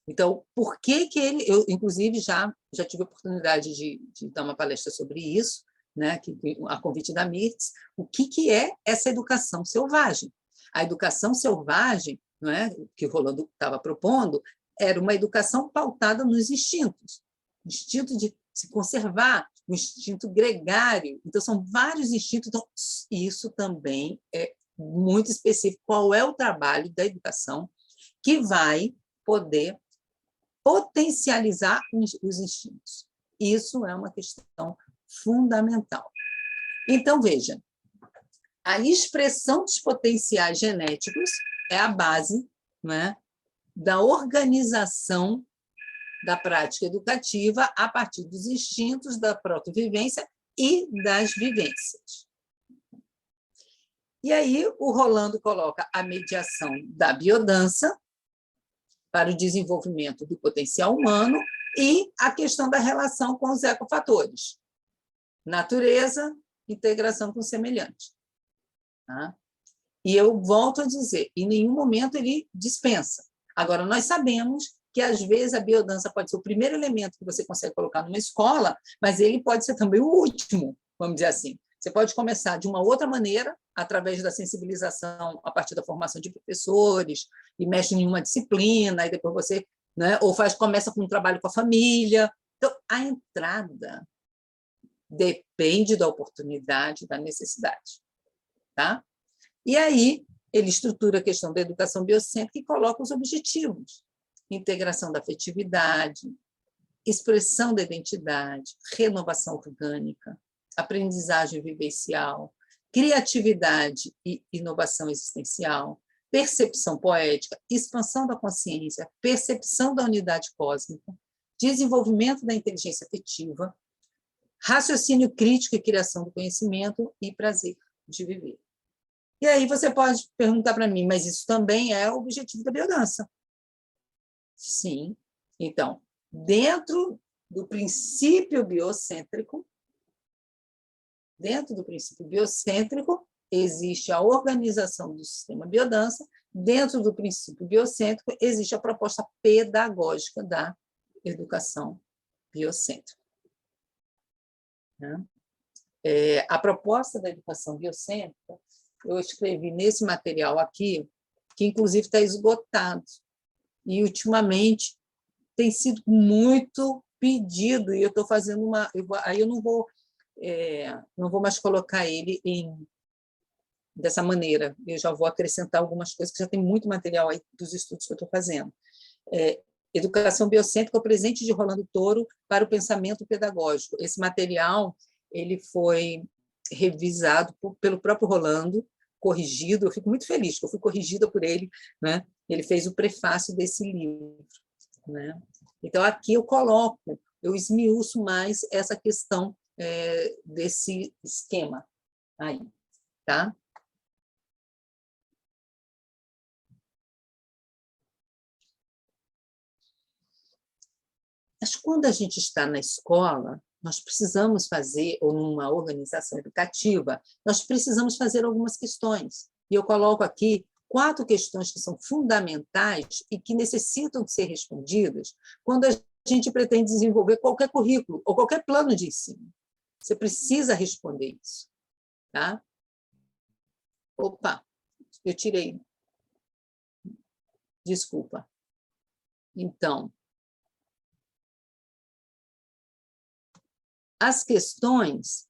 Então, por que ele... Eu, inclusive, já tive a oportunidade de dar uma palestra sobre isso, né, a convite da Mirtz, o que é essa educação selvagem. A educação selvagem, não é, que o Rolando estava propondo, era uma educação pautada nos instintos, o instinto de se conservar, o instinto gregário. Então, são vários instintos, então, isso também é muito específico qual é o trabalho da educação que vai poder potencializar os instintos. Isso é uma questão fundamental. Então, veja, a expressão dos potenciais genéticos é a base, né, da organização da prática educativa a partir dos instintos, da protovivência e das vivências. E aí, o Rolando coloca a mediação da biodança para o desenvolvimento do potencial humano e a questão da relação com os ecofatores. Natureza, integração com o semelhante. Tá? E eu volto a dizer, em nenhum momento ele dispensa. Agora, nós sabemos que, às vezes, a biodança pode ser o primeiro elemento que você consegue colocar numa escola, mas ele pode ser também o último, vamos dizer assim. Você pode começar de uma outra maneira, através da sensibilização, a partir da formação de professores, e mexe em uma disciplina, e depois você, né, ou começa com um trabalho com a família. Então, a entrada depende da oportunidade, da necessidade. Tá? E aí, ele estrutura a questão da educação biocêntrica e coloca os objetivos: integração da afetividade, expressão da identidade, renovação orgânica, aprendizagem vivencial, criatividade e inovação existencial, percepção poética, expansão da consciência, percepção da unidade cósmica, desenvolvimento da inteligência afetiva, raciocínio crítico e criação do conhecimento e prazer de viver. E aí você pode perguntar para mim, mas isso também é o objetivo da biodança? Sim. Então, dentro do princípio biocêntrico, existe a organização do sistema biodança. Dentro do princípio biocêntrico, existe a proposta pedagógica da educação biocêntrica. A proposta da educação biocêntrica, eu escrevi nesse material aqui, que inclusive está esgotado, e ultimamente tem sido muito pedido, e eu estou fazendo uma... Aí eu não vou mais colocar ele dessa maneira, eu já vou acrescentar algumas coisas, que já tem muito material aí dos estudos que eu estou fazendo. Educação biocêntrica, o presente de Rolando Toro para o pensamento pedagógico. Esse material ele foi revisado pelo próprio Rolando, corrigido, eu fico muito feliz que eu fui corrigida por ele, né? Ele fez o prefácio desse livro, né? Então, aqui eu esmiuço mais essa questão desse esquema aí, tá? Mas quando a gente está na escola, nós precisamos fazer, ou numa organização educativa, nós precisamos fazer algumas questões. E eu coloco aqui 4 questões que são fundamentais e que necessitam ser respondidas quando a gente pretende desenvolver qualquer currículo ou qualquer plano de ensino. Você precisa responder isso. Tá? Opa, eu tirei. Desculpa. Então, as questões...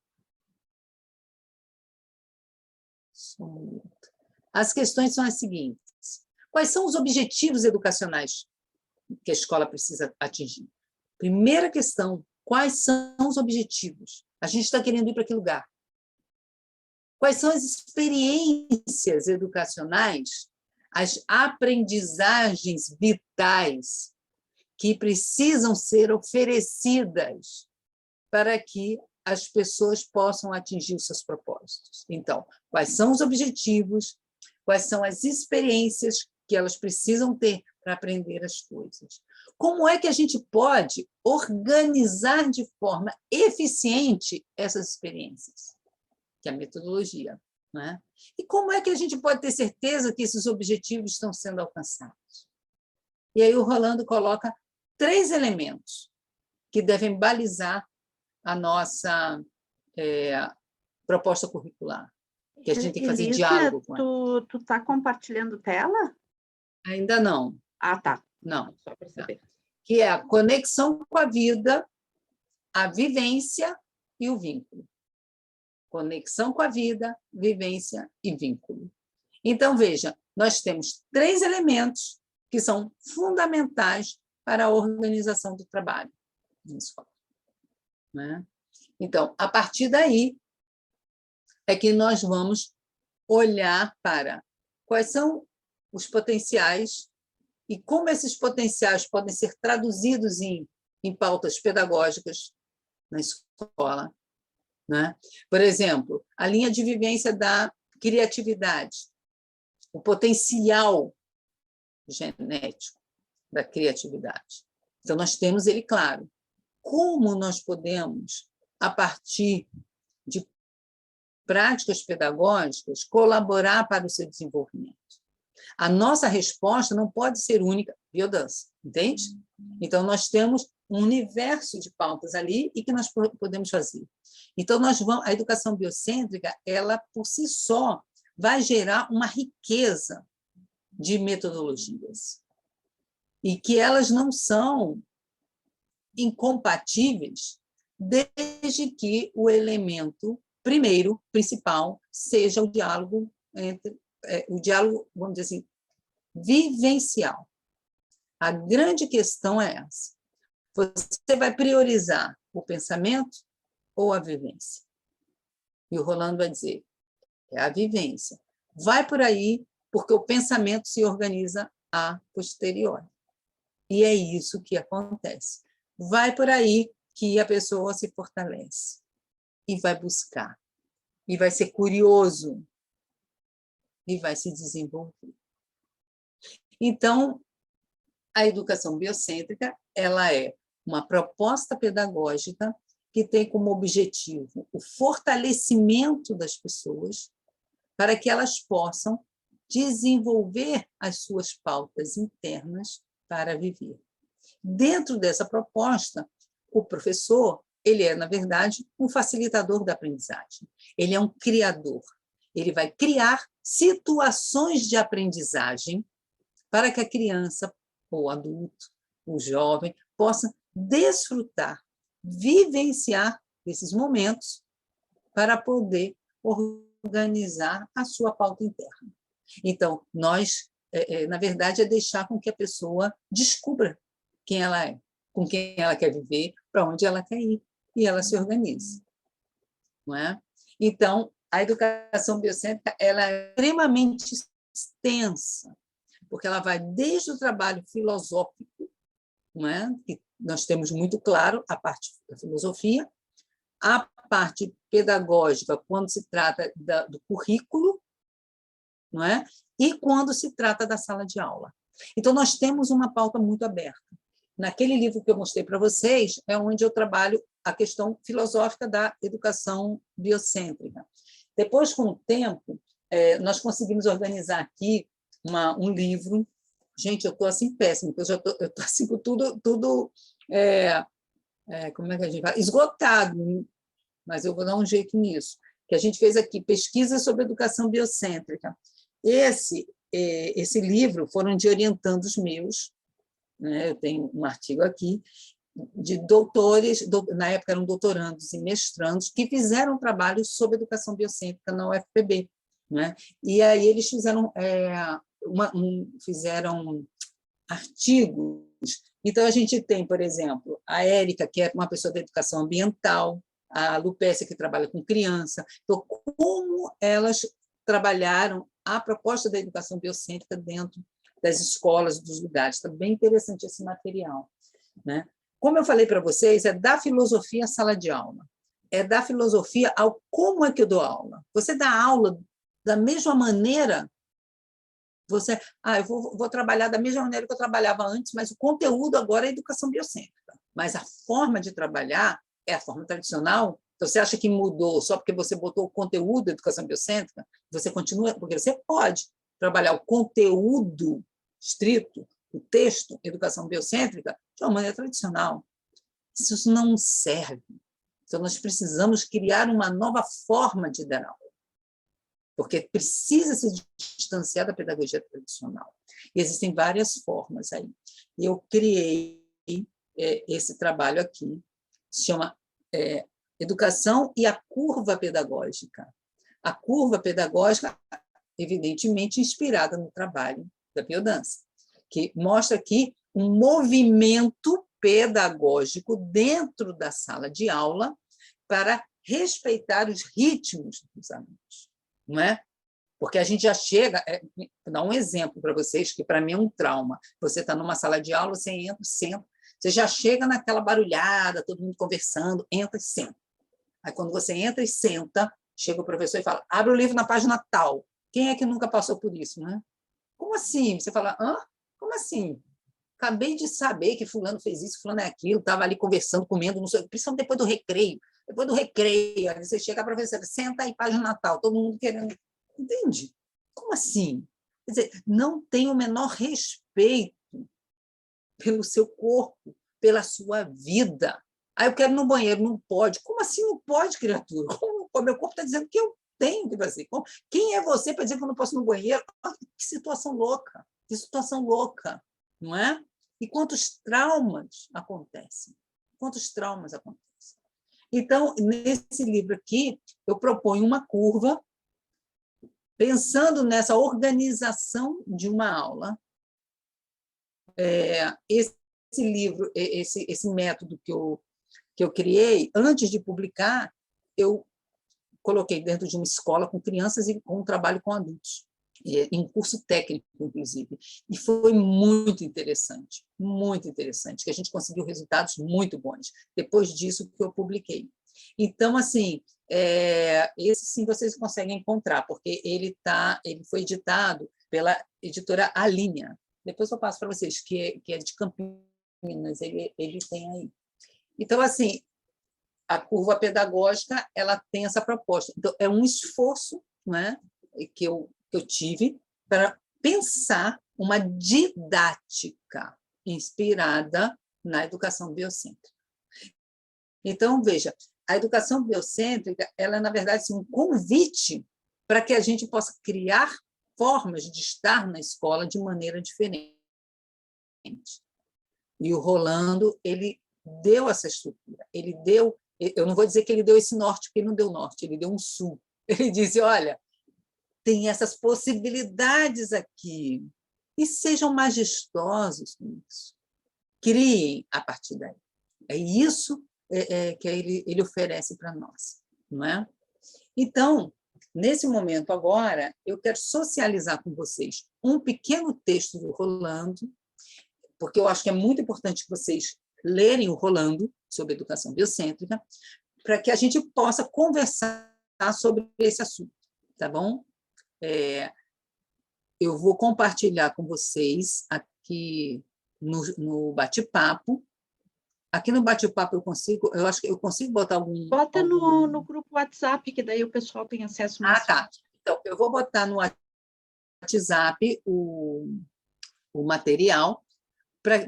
As questões são as seguintes. Quais são os objetivos educacionais que a escola precisa atingir? Primeira questão, quais são os objetivos? A gente está querendo ir para que lugar? Quais são as experiências educacionais, as aprendizagens vitais que precisam ser oferecidas para que as pessoas possam atingir os seus propósitos? Então, quais são os objetivos, quais são as experiências que elas precisam ter para aprender as coisas? Como é que a gente pode organizar de forma eficiente essas experiências? Que é a metodologia, né? E como é que a gente pode ter certeza que esses objetivos estão sendo alcançados? E aí o Rolando coloca 3 elementos que devem balizar a nossa proposta curricular, que a gente tem que fazer diálogo com ela. Tu está compartilhando tela? Ainda não. Ah, tá. Não. Só para saber. Que é a conexão com a vida, a vivência e o vínculo. Conexão com a vida, vivência e vínculo. Então, veja, nós temos 3 elementos que são fundamentais para a organização do trabalho na escola, né? Então, a partir daí é que nós vamos olhar para quais são os potenciais e como esses potenciais podem ser traduzidos em pautas pedagógicas na escola, né? Por exemplo, a linha de vivência da criatividade, o potencial genético da criatividade. Então, nós temos ele claro. Como nós podemos, a partir de práticas pedagógicas, colaborar para o seu desenvolvimento? A nossa resposta não pode ser única, biodança, entende? Então, nós temos um universo de pautas ali e que nós podemos fazer. Então, a educação biocêntrica, ela, por si só, vai gerar uma riqueza de metodologias e que elas não são incompatíveis desde que o elemento primeiro, principal, seja o diálogo vamos dizer assim, vivencial. A grande questão é essa. Você vai priorizar o pensamento ou a vivência? E o Rolando vai dizer, é a vivência. Vai por aí, porque o pensamento se organiza a posteriori. E é isso que acontece. Vai por aí que a pessoa se fortalece e vai buscar, e vai ser curioso, e vai se desenvolver. Então, a educação biocêntrica, ela é uma proposta pedagógica que tem como objetivo o fortalecimento das pessoas para que elas possam desenvolver as suas pautas internas para viver. Dentro dessa proposta, o professor, ele é, na verdade, um facilitador da aprendizagem. Ele é um criador. Ele vai criar situações de aprendizagem para que a criança, ou adulto, o jovem, possa desfrutar, vivenciar esses momentos para poder organizar a sua pauta interna. Então, nós, na verdade, é deixar com que a pessoa descubra quem ela é, com quem ela quer viver, para onde ela quer ir, e ela se organiza. Não é? Então, a educação biocêntrica ela é extremamente extensa, porque ela vai desde o trabalho filosófico, não é? Que nós temos muito claro a parte da filosofia, a parte pedagógica, quando se trata do currículo, não é? E quando se trata da sala de aula. Então, nós temos uma pauta muito aberta. Naquele livro que eu mostrei para vocês, é onde eu trabalho a questão filosófica da educação biocêntrica. Depois, com o tempo, nós conseguimos organizar aqui um livro. Gente, eu estou assim péssimo, porque eu estou assim com tudo como é que a gente fala? Esgotado, mas eu vou dar um jeito nisso. Que a gente fez aqui, pesquisa sobre educação biocêntrica. Esse livro foram de orientandos meus, né? Eu tenho um artigo aqui, de doutores, na época eram doutorandos e mestrandos, que fizeram trabalhos sobre educação biocêntrica na UFPB. Né? E aí eles fizeram, fizeram artigos. Então, a gente tem, por exemplo, a Érica, que é uma pessoa da educação ambiental, a Lupécia, que trabalha com criança. Então, como elas trabalharam a proposta da educação biocêntrica dentro das escolas, dos lugares. Está bem interessante esse material. Né? Como eu falei para vocês, é da filosofia à sala de aula. É da filosofia ao como é que eu dou aula. Você dá aula da mesma maneira, eu vou trabalhar da mesma maneira que eu trabalhava antes, mas o conteúdo agora é educação biocêntrica. Mas a forma de trabalhar é a forma tradicional. Então, você acha que mudou só porque você botou o conteúdo da educação biocêntrica? Você continua, porque você pode trabalhar o conteúdo estrito, o texto, educação biocêntrica, de uma maneira tradicional. Isso não serve. Então, nós precisamos criar uma nova forma de dar aula, porque precisa se distanciar da pedagogia tradicional. E existem várias formas aí. E eu criei esse trabalho aqui, se chama Educação e a Curva Pedagógica. A curva pedagógica evidentemente inspirada no trabalho da biodança, que mostra aqui um movimento pedagógico dentro da sala de aula para respeitar os ritmos dos alunos, não é? Porque a gente já chega... Vou dar um exemplo para vocês, que para mim é um trauma. Você está numa sala de aula, você entra, senta, você já chega naquela barulhada, todo mundo conversando, entra e senta. Aí, quando você entra e senta, chega o professor e fala, abre o livro na página tal. Quem é que nunca passou por isso, né? Como assim? Você fala, hã? Como assim? Acabei de saber que fulano fez isso, fulano é aquilo, estava ali conversando, comendo, não sei, principalmente depois do recreio. Depois do recreio, aí você chega, a professora, senta aí, página tal, todo mundo querendo... Entende? Como assim? Quer dizer, não tem o menor respeito pelo seu corpo, pela sua vida. Aí eu quero ir no banheiro, não pode. Como assim não pode, criatura? O meu corpo está dizendo que eu tenho que fazer. Quem é você para dizer que eu não posso ir no banheiro? Que situação louca, que situação louca, não é? E quantos traumas acontecem? Quantos traumas acontecem? Então, nesse livro aqui, eu proponho uma curva pensando nessa organização de uma aula. Esse livro, esse método que eu criei, antes de publicar, eu coloquei dentro de uma escola com crianças e com um trabalho com adultos, em um curso técnico, inclusive. E foi muito interessante, que a gente conseguiu resultados muito bons, depois disso que eu publiquei. Então, assim, esse sim vocês conseguem encontrar, porque ele foi editado pela editora Alinha. Depois eu passo para vocês, que é de Campinas, ele tem aí. Então, assim, a curva pedagógica ela tem essa proposta. Então, é um esforço, né, que eu tive para pensar uma didática inspirada na educação biocêntrica. Então, veja, a educação biocêntrica ela é, na verdade, assim, um convite para que a gente possa criar formas de estar na escola de maneira diferente. E o Rolando, ele deu essa estrutura, ele deu... Eu não vou dizer que ele deu esse norte, porque ele não deu norte, ele deu um sul. Ele disse, olha, tem essas possibilidades aqui, e sejam majestosos com isso. Criem a partir daí. É isso que ele oferece para nós, não é? Então, nesse momento agora, eu quero socializar com vocês um pequeno texto do Rolando, porque eu acho que é muito importante que vocês lerem o Rolando sobre educação biocêntrica, para que a gente possa conversar sobre esse assunto, tá bom? Eu vou compartilhar com vocês aqui no bate-papo. Aqui no bate-papo eu acho que eu consigo botar algum... Bota no grupo WhatsApp, que daí o pessoal tem acesso mais tá. Então, eu vou botar no WhatsApp o material,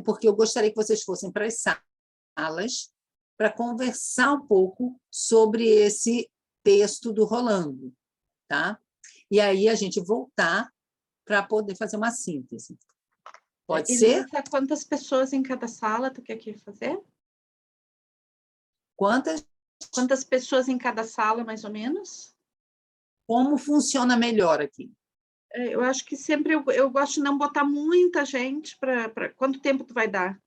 porque eu gostaria que vocês fossem para as salas para conversar um pouco sobre esse texto do Rolando, tá? E aí a gente voltar para poder fazer uma síntese. Pode ser? Quantas pessoas em cada sala tu quer aqui fazer? Quantas pessoas em cada sala, mais ou menos? Como funciona melhor aqui? Eu acho que sempre eu gosto de não botar muita gente para... Quanto tempo tu vai dar?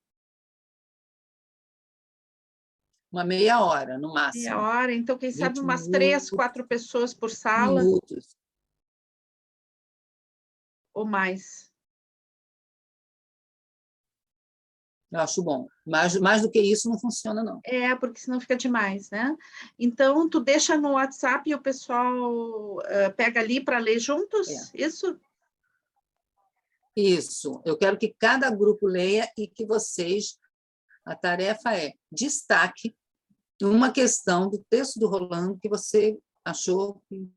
Uma meia hora, no máximo. Meia hora, então, quem sabe umas 3, minutos, 4 pessoas por sala. Minutos. Ou mais. Eu acho bom. Mais do que isso não funciona, não. Porque senão fica demais, né? Então, tu deixa no WhatsApp e o pessoal pega ali para ler juntos? Isso? Isso. Eu quero que cada grupo leia e que vocês... A tarefa é destaque uma questão do texto do Rolando que você achou que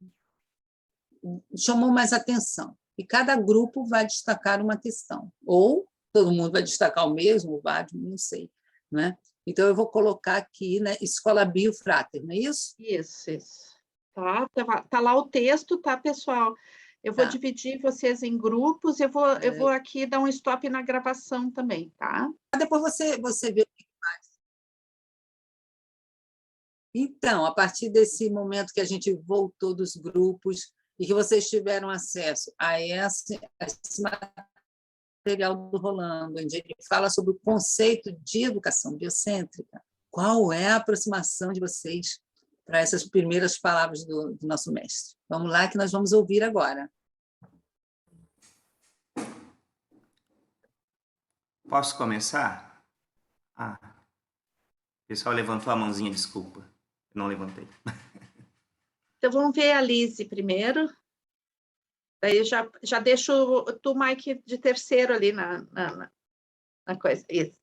chamou mais atenção. E cada grupo vai destacar uma questão. Ou todo mundo vai destacar o mesmo, não sei. Não é? Então, eu vou colocar aqui, né, Escola Bio Frater, não é isso? Isso. Tá lá o texto, tá, pessoal? Eu vou dividir vocês em grupos, eu vou aqui dar um stop na gravação também, tá? Depois você vê o que faz. Então, a partir desse momento que a gente voltou dos grupos, e que vocês tiveram acesso a esse material do Rolando, onde ele fala sobre o conceito de educação biocêntrica, qual é a aproximação de vocês para essas primeiras palavras do nosso mestre? Vamos lá, que nós vamos ouvir agora. Posso começar? O pessoal levantou a mãozinha, desculpa. Eu não levantei. Então, vamos ver a Lise primeiro. Daí já deixo tu, Mike, de terceiro ali na coisa. Isso.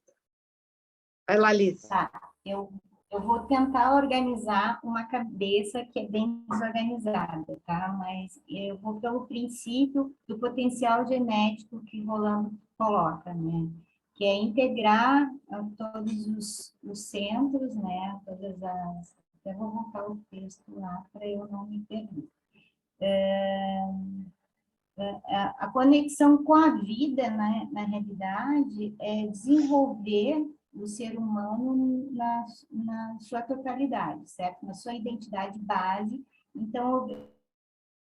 Vai lá, Lise. Tá, eu vou tentar organizar uma cabeça que é bem desorganizada, tá? Mas eu vou pelo princípio do potencial genético que Rolando coloca, né? Que é integrar todos os centros, né? Todas as... Eu vou voltar o texto lá para eu não me perder. A conexão com a vida, né, na realidade, é desenvolver o ser humano na sua totalidade, certo? Na sua identidade base. Então,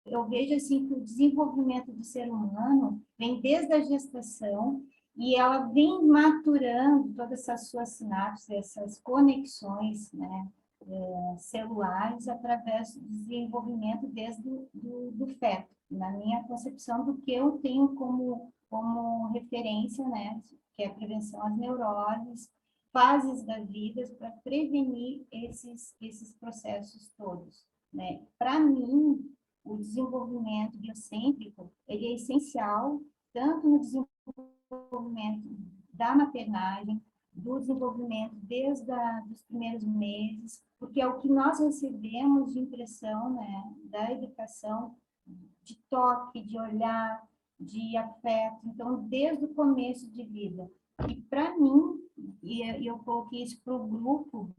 eu vejo assim que o desenvolvimento do ser humano vem desde a gestação e ela vem maturando todas essas suas sinapses, essas conexões, né, celulares através do desenvolvimento desde do feto, na minha concepção do que eu tenho como referência, né, que é a prevenção às neuroses, fases da vida para prevenir esses processos todos, né? Para mim, o desenvolvimento biocêntrico, ele é essencial tanto no desenvolvimento da maternagem, do desenvolvimento desde os primeiros meses, porque é o que nós recebemos de impressão, né, da educação, de toque, de olhar, de afeto, então, desde o começo de vida. E, para mim, e eu coloquei isso para o grupo,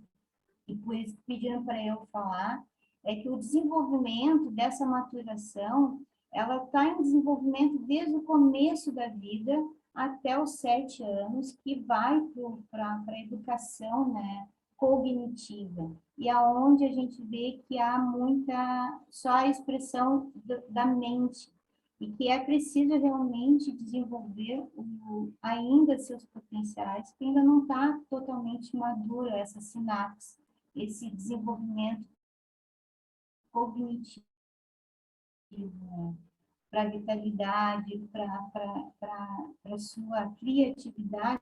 e por isso pediram para eu falar, é que o desenvolvimento dessa maturação, ela está em desenvolvimento desde o começo da vida até os 7 anos, que vai para a educação, né, cognitiva, e aonde a gente vê que há só a expressão da mente, e que é preciso realmente desenvolver ainda seus potenciais, que ainda não está totalmente madura essa sinapse, esse desenvolvimento cognitivo, né? Para a vitalidade, para a sua criatividade,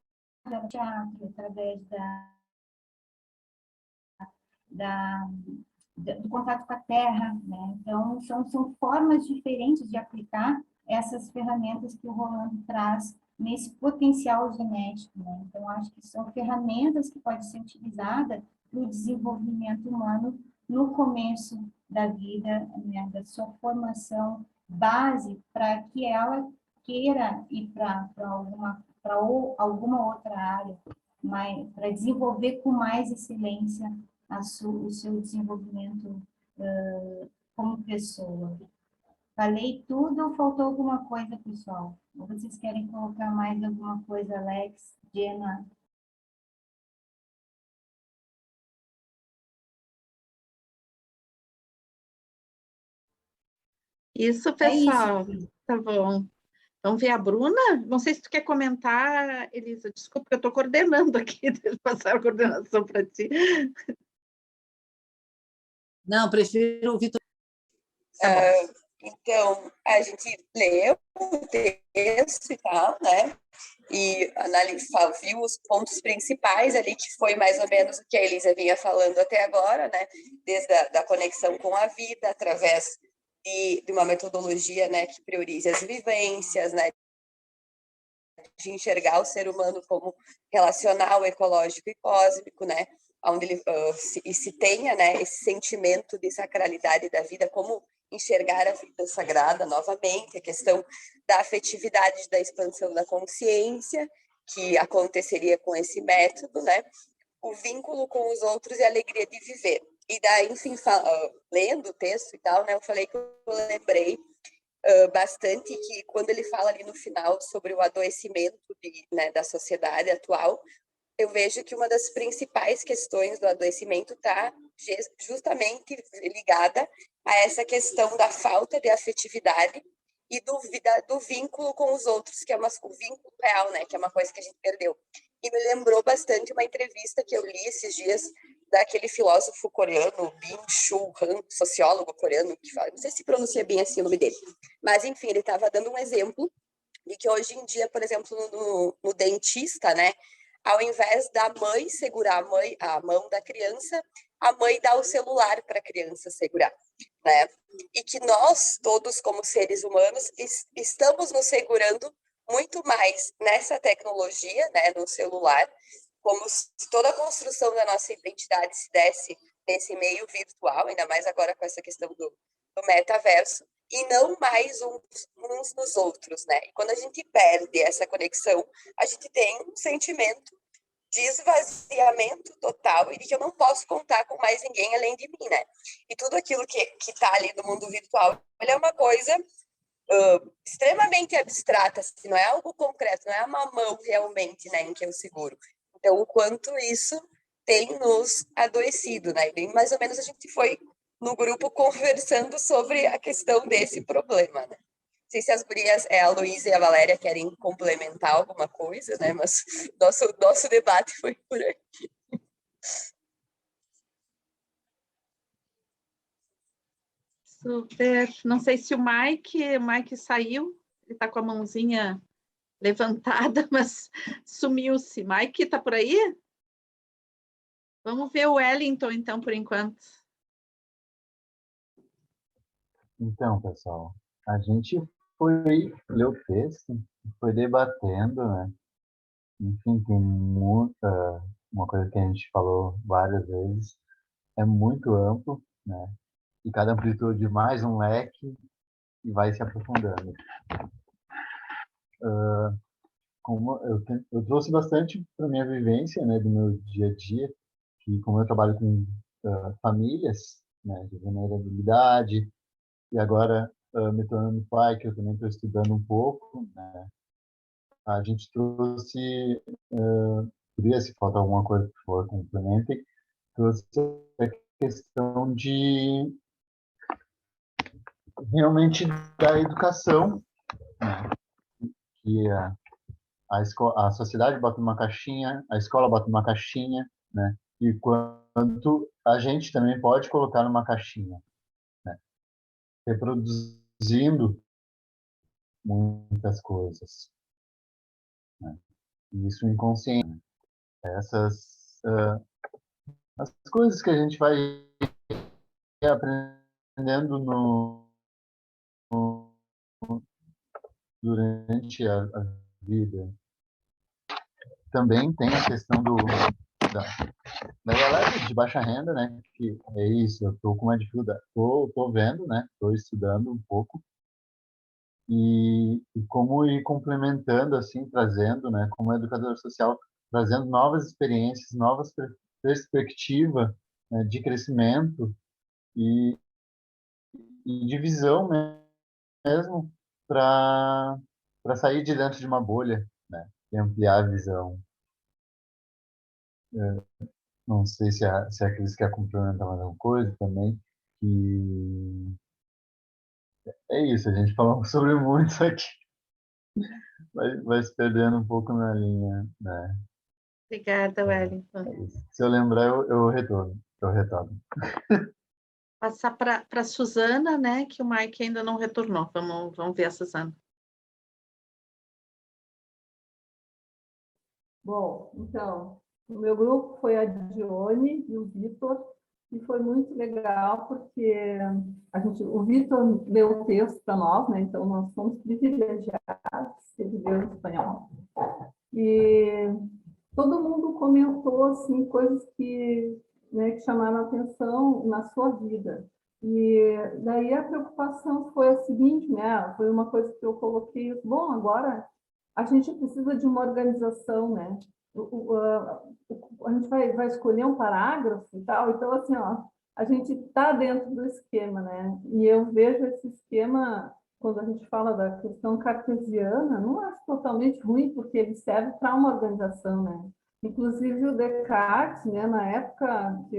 teatro, através do contato com a terra, né? Então, são formas diferentes de aplicar essas ferramentas que o Rolando traz nesse potencial genético, né? Então, acho que são ferramentas que podem ser utilizadas para o desenvolvimento humano no começo da vida, né? Da sua formação base, para que ela queira ir para alguma outra área, para desenvolver com mais excelência o seu desenvolvimento como pessoa. Falei tudo ou faltou alguma coisa, pessoal? Ou vocês querem colocar mais alguma coisa, Alex, Jenna? Isso, pessoal. É isso. Tá bom. Vamos ver a Bruna? Não sei se tu quer comentar, Elisa. Desculpa, que eu estou coordenando aqui. Deixa eu passar a coordenação para ti. Não, prefiro ouvir. Então, a gente leu o texto e tal, né? E viu os pontos principais ali, que foi mais ou menos o que a Elisa vinha falando até agora, né? Desde a conexão com a vida, através de uma metodologia, né, que priorize as vivências, né? De enxergar o ser humano como relacional, ecológico e cósmico, né? Onde ele se tenha, né, esse sentimento de sacralidade da vida, como enxergar a vida sagrada novamente, a questão da afetividade, da expansão da consciência, que aconteceria com esse método, né? O vínculo com os outros e a alegria de viver. E daí, enfim, lendo o texto e tal, né, eu falei que eu lembrei bastante que quando ele fala ali no final sobre o adoecimento né, da sociedade atual, eu vejo que uma das principais questões do adoecimento está justamente ligada a essa questão da falta de afetividade e do vínculo com os outros, que é o vínculo real, né, que é uma coisa que a gente perdeu. E me lembrou bastante uma entrevista que eu li esses dias daquele filósofo coreano, Byung-Chul Han, sociólogo coreano, que fala, não sei se pronuncia bem assim o nome dele, mas enfim, ele estava dando um exemplo de que hoje em dia, por exemplo, no dentista, né, ao invés da mãe segurar a mão da criança, a mãe dá o celular para a criança segurar, né? E que nós, todos como seres humanos, estamos nos segurando muito mais nessa tecnologia, né, no celular, como se toda a construção da nossa identidade se desse nesse meio virtual, ainda mais agora com essa questão do metaverso, e não mais uns nos outros, né? E quando a gente perde essa conexão, a gente tem um sentimento de esvaziamento total e de que eu não posso contar com mais ninguém além de mim, né? E tudo aquilo que está ali no mundo virtual, ele é uma coisa extremamente abstrata, assim, não é algo concreto, não é uma mão realmente, né, em que eu seguro. Então, o quanto isso tem nos adoecido, né? E mais ou menos a gente foi no grupo conversando sobre a questão desse problema, né? Não sei se as gurias, a Luísa e a Valéria, querem complementar alguma coisa, né? Mas nosso debate foi por aí. Super. Não sei se o Mike saiu, ele está com a mãozinha levantada, mas sumiu-se. Mike, está por aí? Vamos ver o Wellington, então, por enquanto. Então, pessoal, a gente foi ler o texto, foi debatendo, né? Enfim, tem uma coisa que a gente falou várias vezes, é muito amplo, né? E cada amplitude mais um leque e vai se aprofundando. Como eu trouxe bastante para minha vivência, né, do meu dia a dia, que como eu trabalho com famílias, né, de vulnerabilidade, e agora me tornando pai, que eu também estou estudando um pouco, né, a gente trouxe, se falta alguma coisa, por favor, complementem, trouxe a questão de realmente da educação, né, que a sociedade bota numa caixinha, a escola bota numa caixinha, né, e quanto a gente também pode colocar numa caixinha, né, reproduzindo muitas coisas, né, e isso inconsciente. Essas as coisas que a gente vai aprendendo durante a vida. Também tem a questão da galera de baixa renda, né? Que é isso, eu estou com uma dificuldade, tô vendo, né? Estou estudando um pouco e como ir complementando, assim, trazendo, né? Como educador social, trazendo novas experiências, novas perspectivas, né, de crescimento e de visão mesmo para sair de dentro de uma bolha, né? E ampliar a visão. Não sei se a Cris quer complementar mais alguma coisa também. Que é isso, a gente falou sobre muito isso aqui. Vai se perdendo um pouco na linha, né? Obrigada, Wellington. É isso. Se eu lembrar, eu retorno. Eu retorno. Passar para a Suzana, né? Que o Mike ainda não retornou. Vamos ver a Suzana. Bom, então, o meu grupo foi a Dione e o Vitor, e foi muito legal porque o Vitor leu o texto para nós, né? Então nós fomos privilegiados, ele leu em espanhol. E todo mundo comentou assim coisas que, né, que chamaram a atenção na sua vida. E daí a preocupação foi a seguinte, né? Foi uma coisa que eu coloquei, bom, agora a gente precisa de uma organização, né? A gente vai escolher um parágrafo e tal, então assim, ó, a gente está dentro do esquema, né? E eu vejo esse esquema, quando a gente fala da questão cartesiana, não acho totalmente ruim, porque ele serve para uma organização, né? Inclusive o Descartes, né, na época que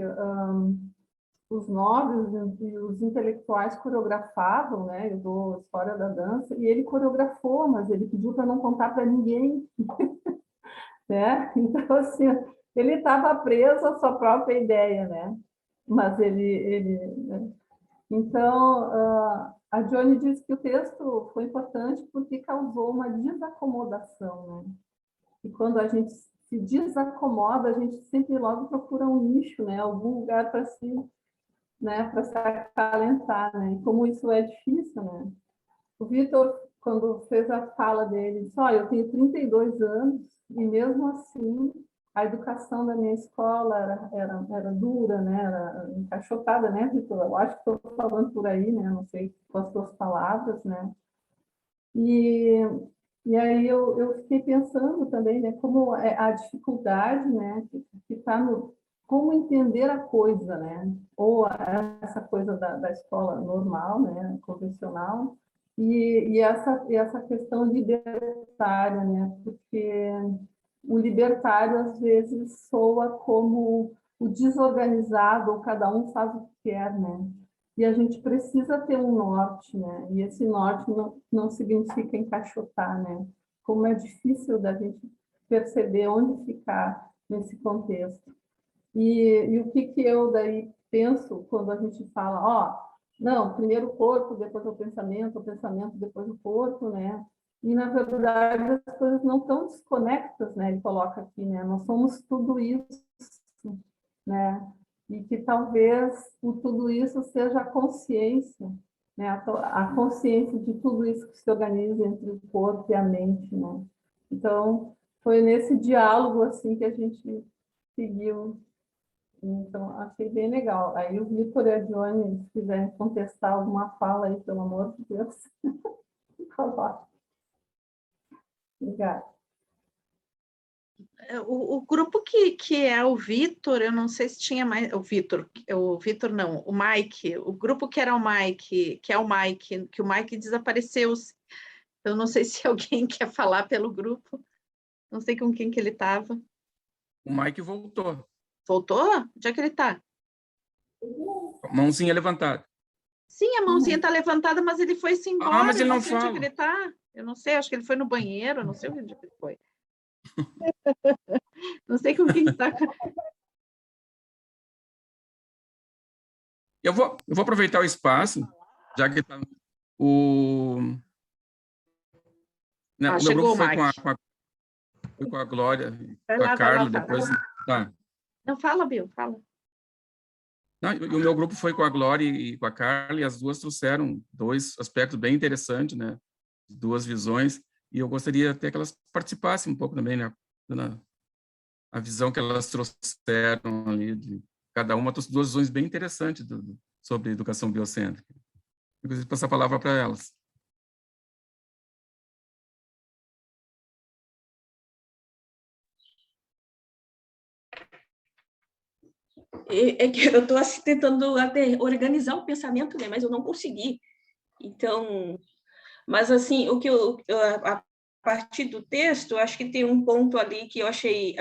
os nobres e os intelectuais coreografavam, né? Eu dou história da dança, e ele coreografou, mas ele pediu para não contar para ninguém, né? Então, assim, ele estava preso à sua própria ideia, né? Mas né? Então, a Johnny diz que o texto foi importante porque causou uma desacomodação, né? E quando a gente se desacomoda, a gente sempre logo procura um nicho, né? Algum lugar para se, né? Para se acalentar, né? E como isso é difícil, né? O Vitor, quando fez a fala dele, disse: olha, eu tenho 32 anos e mesmo assim a educação da minha escola era dura, né? Era encaixotada, né, Vitor? Eu acho que estou falando por aí, né? Não sei com as suas palavras, né? E aí eu fiquei pensando também, né? Como é a dificuldade, né? Que está no como entender a coisa, né? Ou essa coisa da escola normal, né? Convencional. E essa questão libertária, né? Porque o libertário, às vezes, soa como o desorganizado, ou cada um faz o que quer, né? E a gente precisa ter um norte, né? E esse norte não significa encaixotar, né? Como é difícil da gente perceber onde ficar nesse contexto. E o que eu daí penso quando a gente fala, ó, não, primeiro o corpo, depois o pensamento, depois o corpo, né? E, na verdade, as coisas não estão desconectas, né? Ele coloca aqui, né? Nós somos tudo isso, né? E que talvez o tudo isso seja a consciência, né? A consciência de tudo isso que se organiza entre o corpo e a mente, né? Então, foi nesse diálogo, assim, que a gente seguiu. Então, achei bem legal. Aí o Vitor e a Johnny, se quiserem contestar alguma fala aí, pelo amor de Deus, por favor. Obrigada. O grupo que é o Vitor, eu não sei se tinha mais. O Vitor não, o Mike, o grupo que era o Mike, que é o Mike, que o Mike desapareceu. Eu não sei se alguém quer falar pelo grupo. Não sei com quem que ele estava. O Mike voltou. Voltou? Onde é que ele está? Mãozinha levantada. Sim, a mãozinha está levantada, mas ele foi-se embora. Mas ele não sei onde é fala. que ele está. Eu não sei, acho que ele foi no banheiro, não sei onde ele foi. Não sei com quem está. Eu vou aproveitar o espaço, já que tá, o meu grupo foi com a Glória, com a Carla, depois... Tá. Não, fala, Bill, fala. Não, e o meu grupo foi com a Glória e com a Carla, e as duas trouxeram dois aspectos bem interessantes, né? Duas visões, e eu gostaria até que elas participassem um pouco também, né? A visão que elas trouxeram ali, cada uma trouxe duas visões bem interessantes sobre educação biocêntrica. Eu gostaria de passar a palavra para elas. É que eu estou assim, tentando até organizar o pensamento, né? Mas eu não consegui. Então, mas assim, a partir do texto, acho que tem um ponto ali que eu achei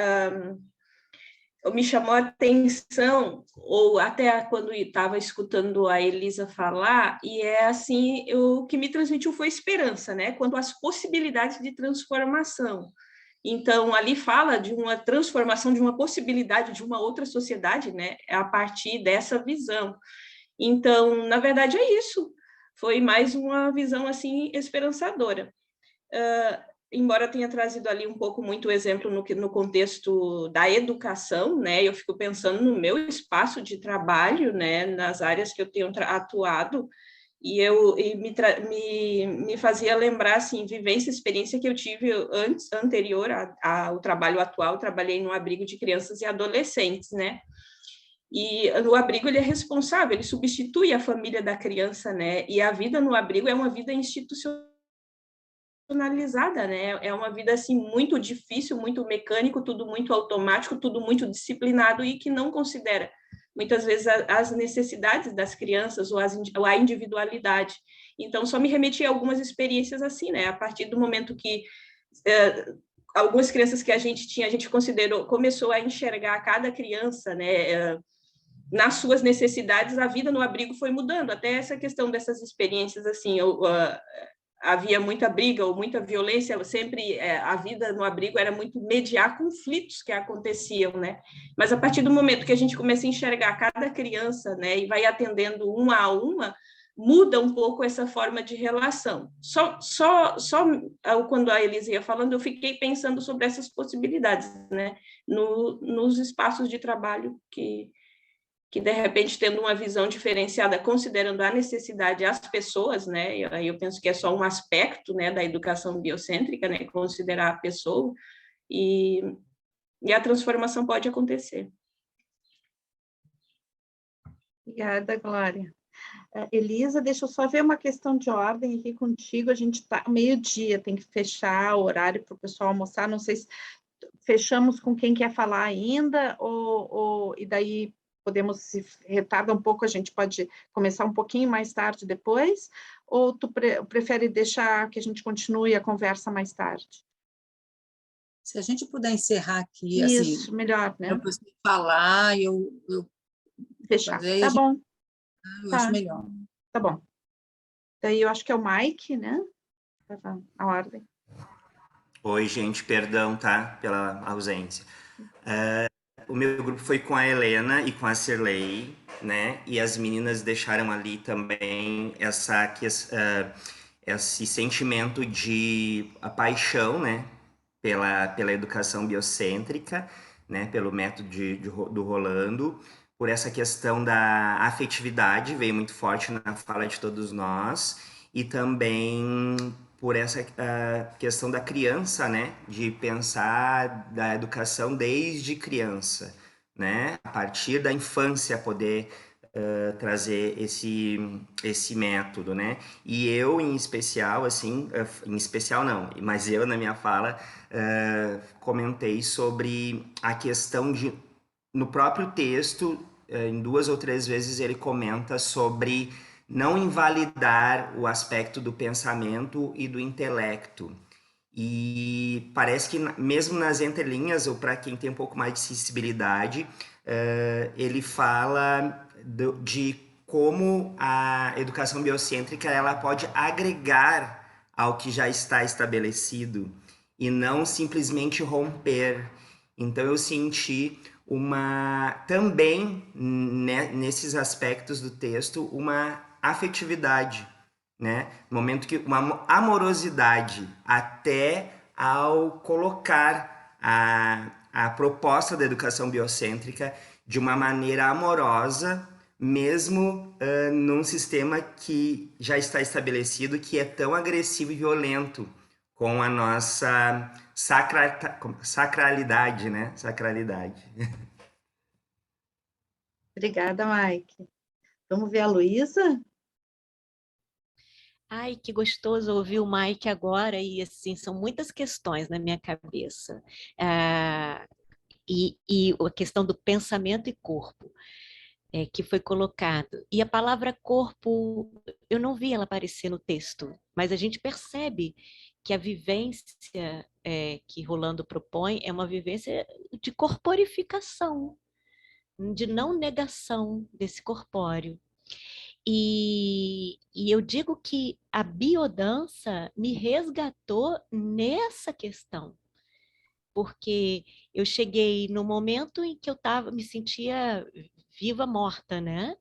me chamou a atenção, ou até quando estava escutando a Elisa falar, e é assim, o que me transmitiu foi esperança, né? Quanto às possibilidades de transformação. Então, ali fala de uma transformação, de uma possibilidade de uma outra sociedade, né? A partir dessa visão. Então, na verdade, é isso. Foi mais uma visão, assim, esperançadora. Embora tenha trazido ali um pouco muito exemplo no contexto da educação, né? Eu fico pensando no meu espaço de trabalho, né? Nas áreas que eu tenho atuado, e me fazia lembrar, assim, vivência, experiência que eu tive anterior ao trabalho atual. Trabalhei num abrigo de crianças e adolescentes, né? E o abrigo, ele é responsável, ele substitui a família da criança, né? E a vida no abrigo é uma vida institucionalizada, né? É uma vida assim muito difícil, muito mecânico, tudo muito automático, tudo muito disciplinado e que não considera muitas vezes as necessidades das crianças ou a individualidade. Então, só me remeti a algumas experiências assim, né? A partir do momento que algumas crianças que a gente começou a enxergar cada criança, né? nas suas necessidades, a vida no abrigo foi mudando, até essa questão dessas experiências, assim, havia muita briga ou muita violência, sempre a vida no abrigo era muito mediar conflitos que aconteciam, né? Mas a partir do momento que a gente começa a enxergar cada criança, né, e vai atendendo uma a uma, muda um pouco essa forma de relação. Só quando a Elisa ia falando, eu fiquei pensando sobre essas possibilidades, né? Nos espaços de trabalho que de repente, tendo uma visão diferenciada, considerando a necessidade das pessoas, né? Eu penso que é só um aspecto, né, da educação biocêntrica, né, considerar a pessoa, e a transformação pode acontecer. Obrigada, Glória. Elisa, deixa eu só ver uma questão de ordem aqui contigo. A gente está meio-dia, tem que fechar o horário para o pessoal almoçar. Não sei se fechamos com quem quer falar ainda, e daí podemos, se retarda um pouco, a gente pode começar um pouquinho mais tarde depois, ou tu prefere deixar que a gente continue a conversa mais tarde? Se a gente puder encerrar aqui, Isso, assim, melhor, né? Depois de falar, eu Fechar, daí tá a gente- bom. eu Tá. acho melhor. Tá bom. Daí eu acho que é o Mike, né? A ordem. Oi, gente, perdão, tá, pela ausência. O meu grupo foi com a Helena e com a Cirlei, né? E as meninas deixaram ali também esse sentimento de paixão, né? Pela educação biocêntrica, né? Pelo método do Rolando, por essa questão da afetividade, veio muito forte na fala de todos nós, e também por essa questão da criança, né? De pensar da educação desde criança, né? A partir da infância poder trazer esse método, né? E eu, em especial, assim, em especial não, mas eu, na minha fala, comentei sobre a questão de, no próprio texto, em 2 ou 3 vezes ele comenta sobre não invalidar o aspecto do pensamento e do intelecto. E parece que mesmo nas entrelinhas, ou para quem tem um pouco mais de sensibilidade, ele fala de como a educação biocêntrica ela pode agregar ao que já está estabelecido e não simplesmente romper. Então eu senti também nesses aspectos do texto uma afetividade, né? No momento que uma amorosidade até ao colocar a proposta da educação biocêntrica de uma maneira amorosa, mesmo num sistema que já está estabelecido, que é tão agressivo e violento com a nossa sacralidade, né? Sacralidade. Obrigada, Mike. Vamos ver a Luísa? Ai, que gostoso ouvir o Mike agora, e assim, são muitas questões na minha cabeça. E a questão do pensamento e corpo, que foi colocado. E a palavra corpo, eu não vi ela aparecer no texto, mas a gente percebe que a vivência que Rolando propõe é uma vivência de corporificação, de não negação desse corpóreo. E eu digo que a biodança me resgatou nessa questão, porque eu cheguei no momento em que eu me sentia viva, morta, né?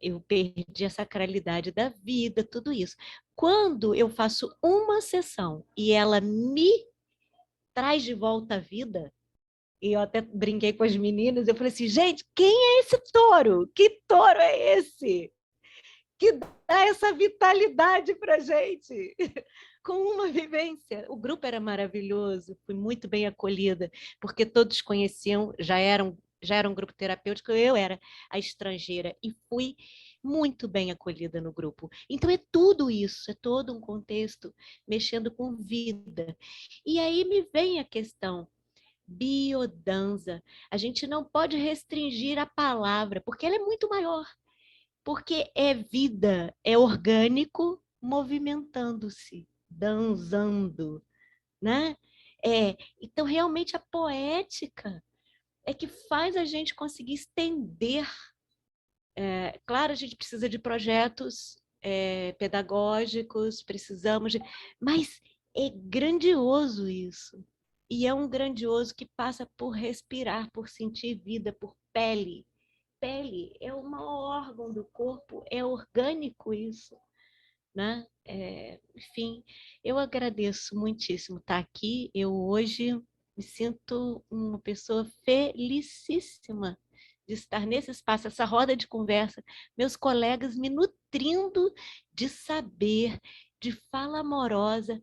Eu perdi a sacralidade da vida, tudo isso. Quando eu faço uma sessão e ela me traz de volta à vida, e eu até brinquei com as meninas, eu falei assim, gente, quem é esse touro? Que touro é esse? Que dá essa vitalidade para gente, com uma vivência. O grupo era maravilhoso, fui muito bem acolhida, porque todos conheciam, já era um grupo terapêutico, eu era a estrangeira, e fui muito bem acolhida no grupo. Então é tudo isso, é todo um contexto mexendo com vida. E aí me vem a questão, biodança. A gente não pode restringir a palavra, porque ela é muito maior. Porque é vida, é orgânico movimentando-se, dançando, né? Então, realmente, a poética é que faz a gente conseguir estender. Claro, a gente precisa de projetos pedagógicos, precisamos de... Mas é grandioso isso. E é um grandioso que passa por respirar, por sentir vida, por pele. Pele é um órgão do corpo, é orgânico isso, né? Enfim, eu agradeço muitíssimo estar aqui. Eu hoje me sinto uma pessoa felicíssima de estar nesse espaço, essa roda de conversa, meus colegas me nutrindo de saber, de fala amorosa,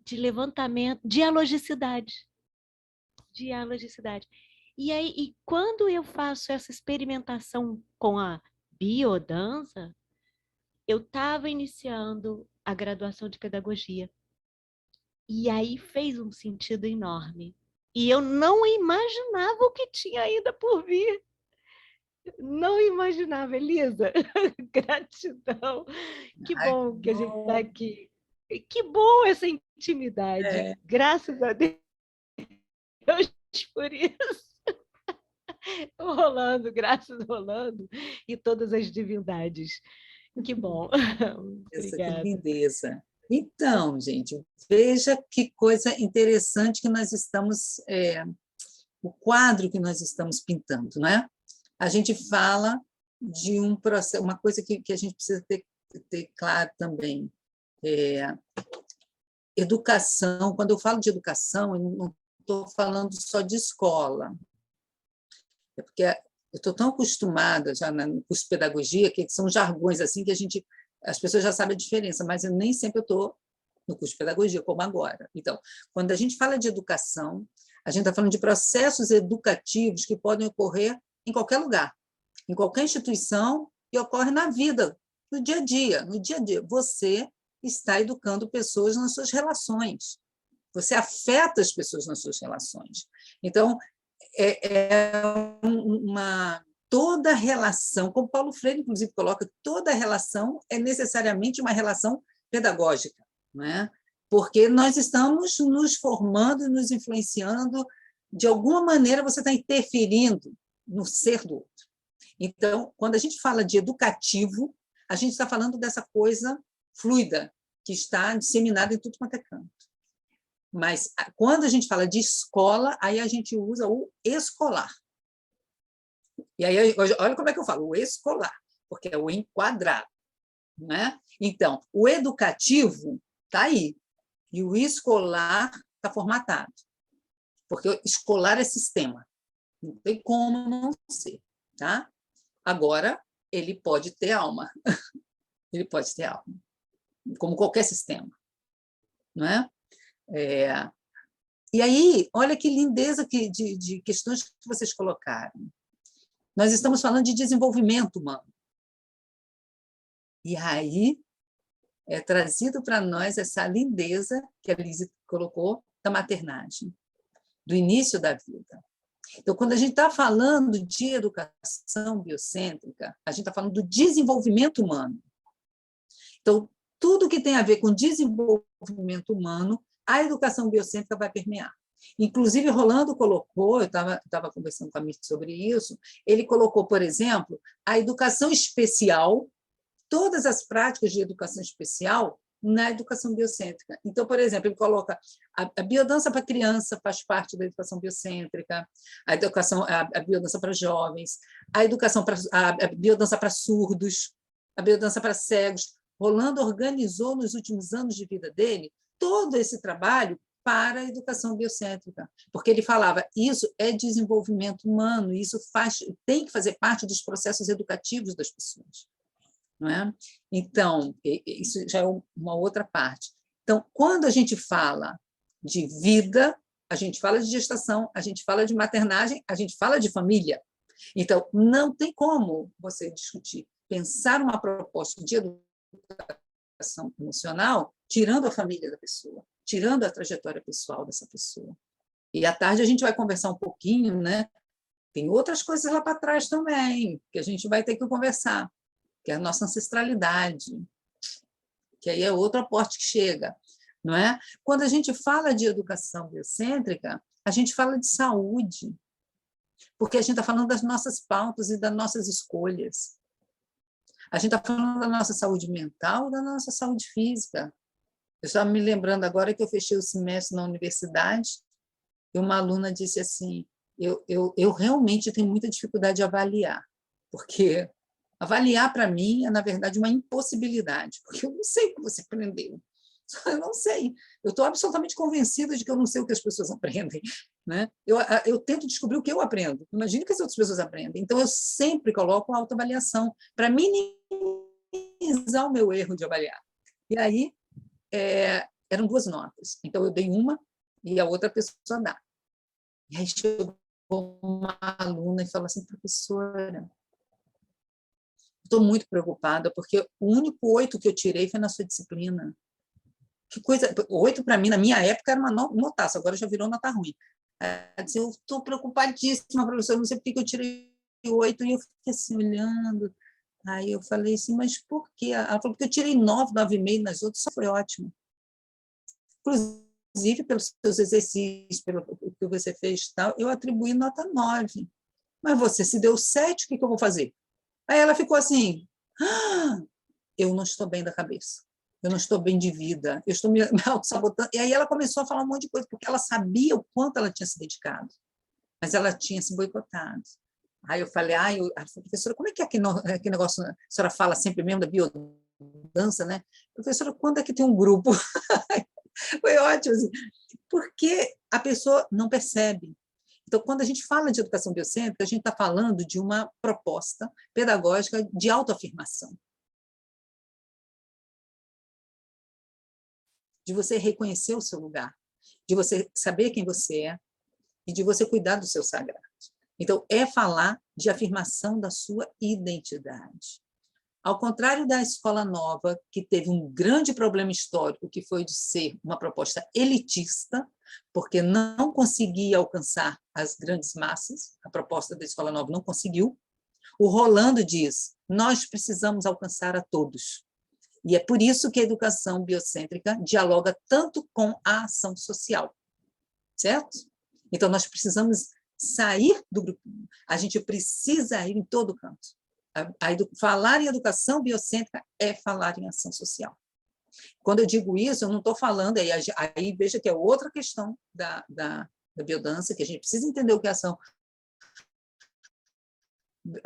de levantamento, dialogicidade. Dialogicidade. E aí, e quando eu faço essa experimentação com a biodança, eu estava iniciando a graduação de pedagogia. E aí fez um sentido enorme. E eu não imaginava o que tinha ainda por vir. Não imaginava, Elisa. Gratidão. Que bom que a gente está aqui. Que bom essa intimidade. Graças a Deus por isso. Rolando, graças Rolando e todas as divindades. Que bom. Obrigada. Que lindeza. Então, gente, veja que coisa interessante que nós estamos... o quadro que nós estamos pintando, não é? A gente fala de um processo, uma coisa que a gente precisa ter claro também. Educação, quando eu falo de educação, eu não estou falando só de escola. É porque eu estou tão acostumada já no curso de pedagogia, que são jargões assim que as pessoas já sabem a diferença, mas eu nem sempre estou no curso de pedagogia, como agora. Então, quando a gente fala de educação, a gente está falando de processos educativos que podem ocorrer em qualquer lugar, em qualquer instituição, e ocorre na vida, no dia a dia. No dia a dia, você está educando pessoas nas suas relações. Você afeta as pessoas nas suas relações. Então, toda relação, como Paulo Freire, inclusive, coloca, toda relação é necessariamente uma relação pedagógica, não é? Porque nós estamos nos formando, nos influenciando, de alguma maneira você está interferindo no ser do outro. Então, quando a gente fala de educativo, a gente está falando dessa coisa fluida, que está disseminada em tudo quanto é canto. Mas, quando a gente fala de escola, aí a gente usa o escolar. E aí, olha como é que eu falo, o escolar, porque é o enquadrado. Né? Então, o educativo está aí, e o escolar está formatado, porque o escolar é sistema, não tem como não ser. Tá? Agora, ele pode ter alma, ele pode ter alma, como qualquer sistema. Não é? E aí, olha que lindeza de questões que vocês colocaram. Nós estamos falando de desenvolvimento humano. E aí é trazido para nós essa lindeza que a Lise colocou da maternagem, do início da vida. Então, quando a gente está falando de educação biocêntrica, a gente está falando do desenvolvimento humano. Então, tudo que tem a ver com desenvolvimento humano, a educação biocêntrica vai permear. Inclusive, Rolando colocou, eu estava conversando com a Mirth sobre isso, ele colocou, por exemplo, a educação especial, todas as práticas de educação especial na educação biocêntrica. Então, por exemplo, ele coloca a biodança para criança faz parte da educação biocêntrica, a biodança para jovens, a biodança para surdos, a biodança para cegos. Rolando organizou, nos últimos anos de vida dele, todo esse trabalho para a educação biocêntrica, porque ele falava, isso é desenvolvimento humano, isso tem que fazer parte dos processos educativos das pessoas. Não é? Então, isso já é uma outra parte. Então, quando a gente fala de vida, a gente fala de gestação, a gente fala de maternagem, a gente fala de família. Então, não tem como você discutir, pensar uma proposta de educação emocional, tirando a família da pessoa, tirando a trajetória pessoal dessa pessoa. E à tarde a gente vai conversar um pouquinho, né? Tem outras coisas lá para trás também, que a gente vai ter que conversar, que é a nossa ancestralidade, que aí é outro aporte que chega, não é? Quando a gente fala de educação biocêntrica, a gente fala de saúde. porque a gente está falando das nossas pautas e das nossas escolhas. A gente está falando da nossa saúde mental e da nossa saúde física. Eu estava me lembrando agora que eu fechei o semestre na universidade e uma aluna disse assim, eu realmente tenho muita dificuldade de avaliar, porque avaliar, para mim, é, na verdade, uma impossibilidade, porque eu não sei o que você aprendeu. Eu não sei. Eu estou absolutamente convencida de que eu não sei o que as pessoas aprendem. Né? Eu tento descobrir o que eu aprendo. Imagine que as outras pessoas aprendem. Então, eu sempre coloco a autoavaliação para minimizar o meu erro de avaliar. E aí, eram 2 notas. Então, eu dei uma e a outra pessoa dá. E aí chegou uma aluna e falou assim, professora, estou muito preocupada, porque o único 8 que eu tirei foi na sua disciplina. Que coisa, 8 para mim, na minha época, era uma notaça, agora já virou nota ruim. Ela disse, eu estou preocupadíssima, professora, não sei por que eu tirei 8, e eu fiquei assim, olhando. Aí eu falei assim, mas por quê? Ela falou, porque eu tirei 9, 9,5 nas outras, só foi ótimo. Inclusive, pelos seus exercícios, pelo que você fez, tal, eu atribuí nota 9. Mas você se deu 7, o que eu vou fazer? Aí ela ficou assim, eu não estou bem da cabeça, eu não estou bem de vida, eu estou me auto-sabotando. E aí ela começou a falar um monte de coisa, porque ela sabia o quanto ela tinha se dedicado, mas ela tinha se boicotado. Aí eu falei, professora, como é que é aquele negócio, a senhora fala sempre mesmo da biodança, né? Professora, quando é que tem um grupo? Foi ótimo, assim, porque a pessoa não percebe. Então, quando a gente fala de educação biocêntrica, a gente está falando de uma proposta pedagógica de autoafirmação. De você reconhecer o seu lugar, de você saber quem você é e de você cuidar do seu sagrado. Então, é falar de afirmação da sua identidade. Ao contrário da escola nova, que teve um grande problema histórico, que foi de ser uma proposta elitista, porque não conseguia alcançar as grandes massas, a proposta da escola nova não conseguiu, o Rolando diz, nós precisamos alcançar a todos. E é por isso que a educação biocêntrica dialoga tanto com a ação social, certo? Então, nós precisamos sair do grupo, a gente precisa ir em todo canto. Falar em educação biocêntrica é falar em ação social. Quando eu digo isso, eu não estou falando, aí veja que é outra questão da biodança, que a gente precisa entender o que é ação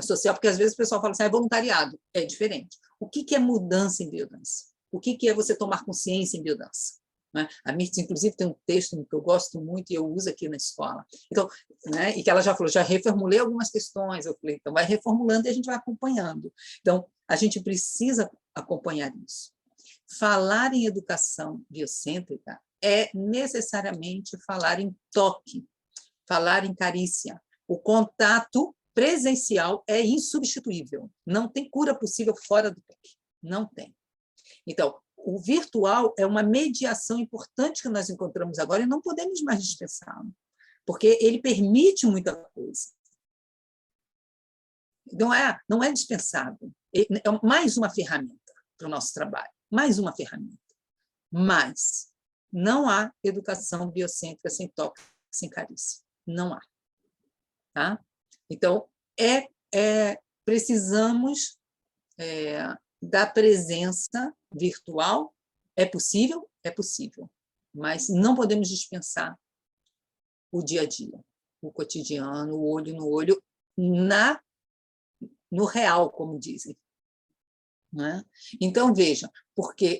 social, porque às vezes o pessoal fala assim, é voluntariado, é diferente. O que é mudança em biodança? O que é você tomar consciência em biodança? Né? A Mirtz, inclusive, tem um texto que eu gosto muito e eu uso aqui na escola. Então, né, e que ela já falou, já reformulei algumas questões. Eu falei, então vai reformulando e a gente vai acompanhando. Então, a gente precisa acompanhar isso. Falar em educação biocêntrica é necessariamente falar em toque, falar em carícia. O contato presencial é insubstituível. Não tem cura possível fora do toque. Não tem. Então, o virtual é uma mediação importante que nós encontramos agora e não podemos mais dispensá-lo, porque ele permite muita coisa. Não é dispensável. É mais uma ferramenta para o nosso trabalho, mais uma ferramenta. Mas não há educação biocêntrica sem toque, sem carícia. Não há. Tá? Então, precisamos da presença virtual. É possível? É possível. Mas não podemos dispensar o dia a dia, o cotidiano, o olho no olho, no real, como dizem. Né? Então, vejam, porque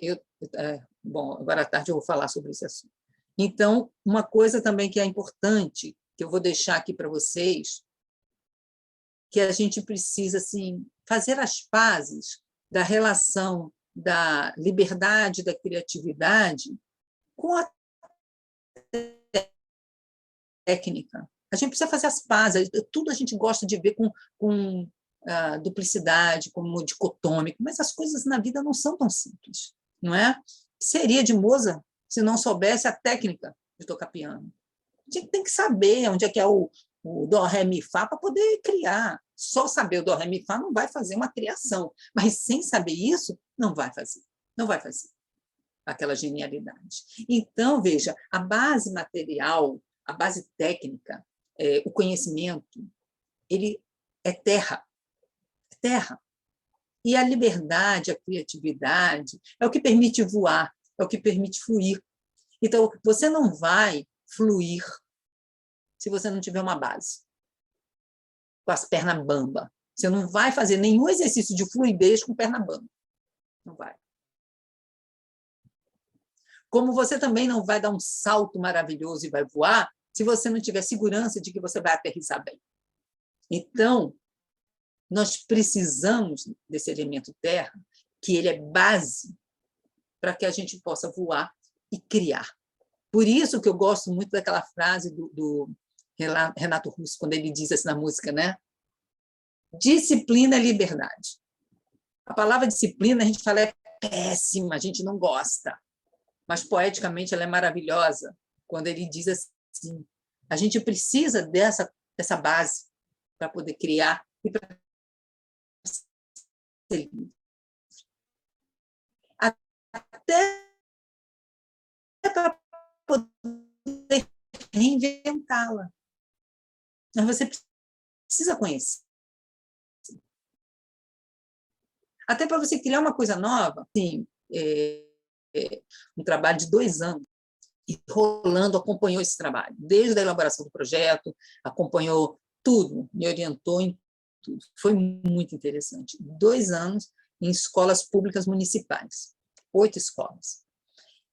bom, agora à tarde eu vou falar sobre esse assunto. Então, uma coisa também que é importante, que eu vou deixar aqui para vocês, que a gente precisa assim, fazer as pazes da relação da liberdade, da criatividade com a técnica. A gente precisa fazer as pazes. Tudo a gente gosta de ver com duplicidade, como dicotômico, mas as coisas na vida não são tão simples, não é? Seria de Mozart se não soubesse a técnica de tocar piano. A gente tem que saber onde é que é o dó, ré, mi, fá para poder criar. Só saber o dó, ré, mi, fá não vai fazer uma criação, mas sem saber isso, não vai fazer aquela genialidade. Então, veja, a base material, a base técnica, o conhecimento, ele é terra. É terra. E a liberdade, a criatividade, é o que permite voar, é o que permite fluir. Então, você não vai fluir se você não tiver uma base, com as pernas bamba. Você não vai fazer nenhum exercício de fluidez com perna bamba. Não vai. Como você também não vai dar um salto maravilhoso e vai voar se você não tiver segurança de que você vai aterrissar bem. Então, nós precisamos desse elemento terra, que ele é base para que a gente possa voar e criar. Por isso que eu gosto muito daquela frase do Renato Russo, quando ele diz assim na música, né? Disciplina é liberdade. A palavra disciplina, a gente fala, é péssima, a gente não gosta. Mas, poeticamente, ela é maravilhosa, quando ele diz assim, a gente precisa dessa base para poder criar e para ser livre. Até para poder reinventá-la. Mas você precisa conhecer. Até para você criar uma coisa nova, assim, um trabalho de 2 anos, e Rolando acompanhou esse trabalho, desde a elaboração do projeto, acompanhou tudo, me orientou em tudo. Foi muito interessante. 2 anos em escolas públicas municipais, 8 escolas.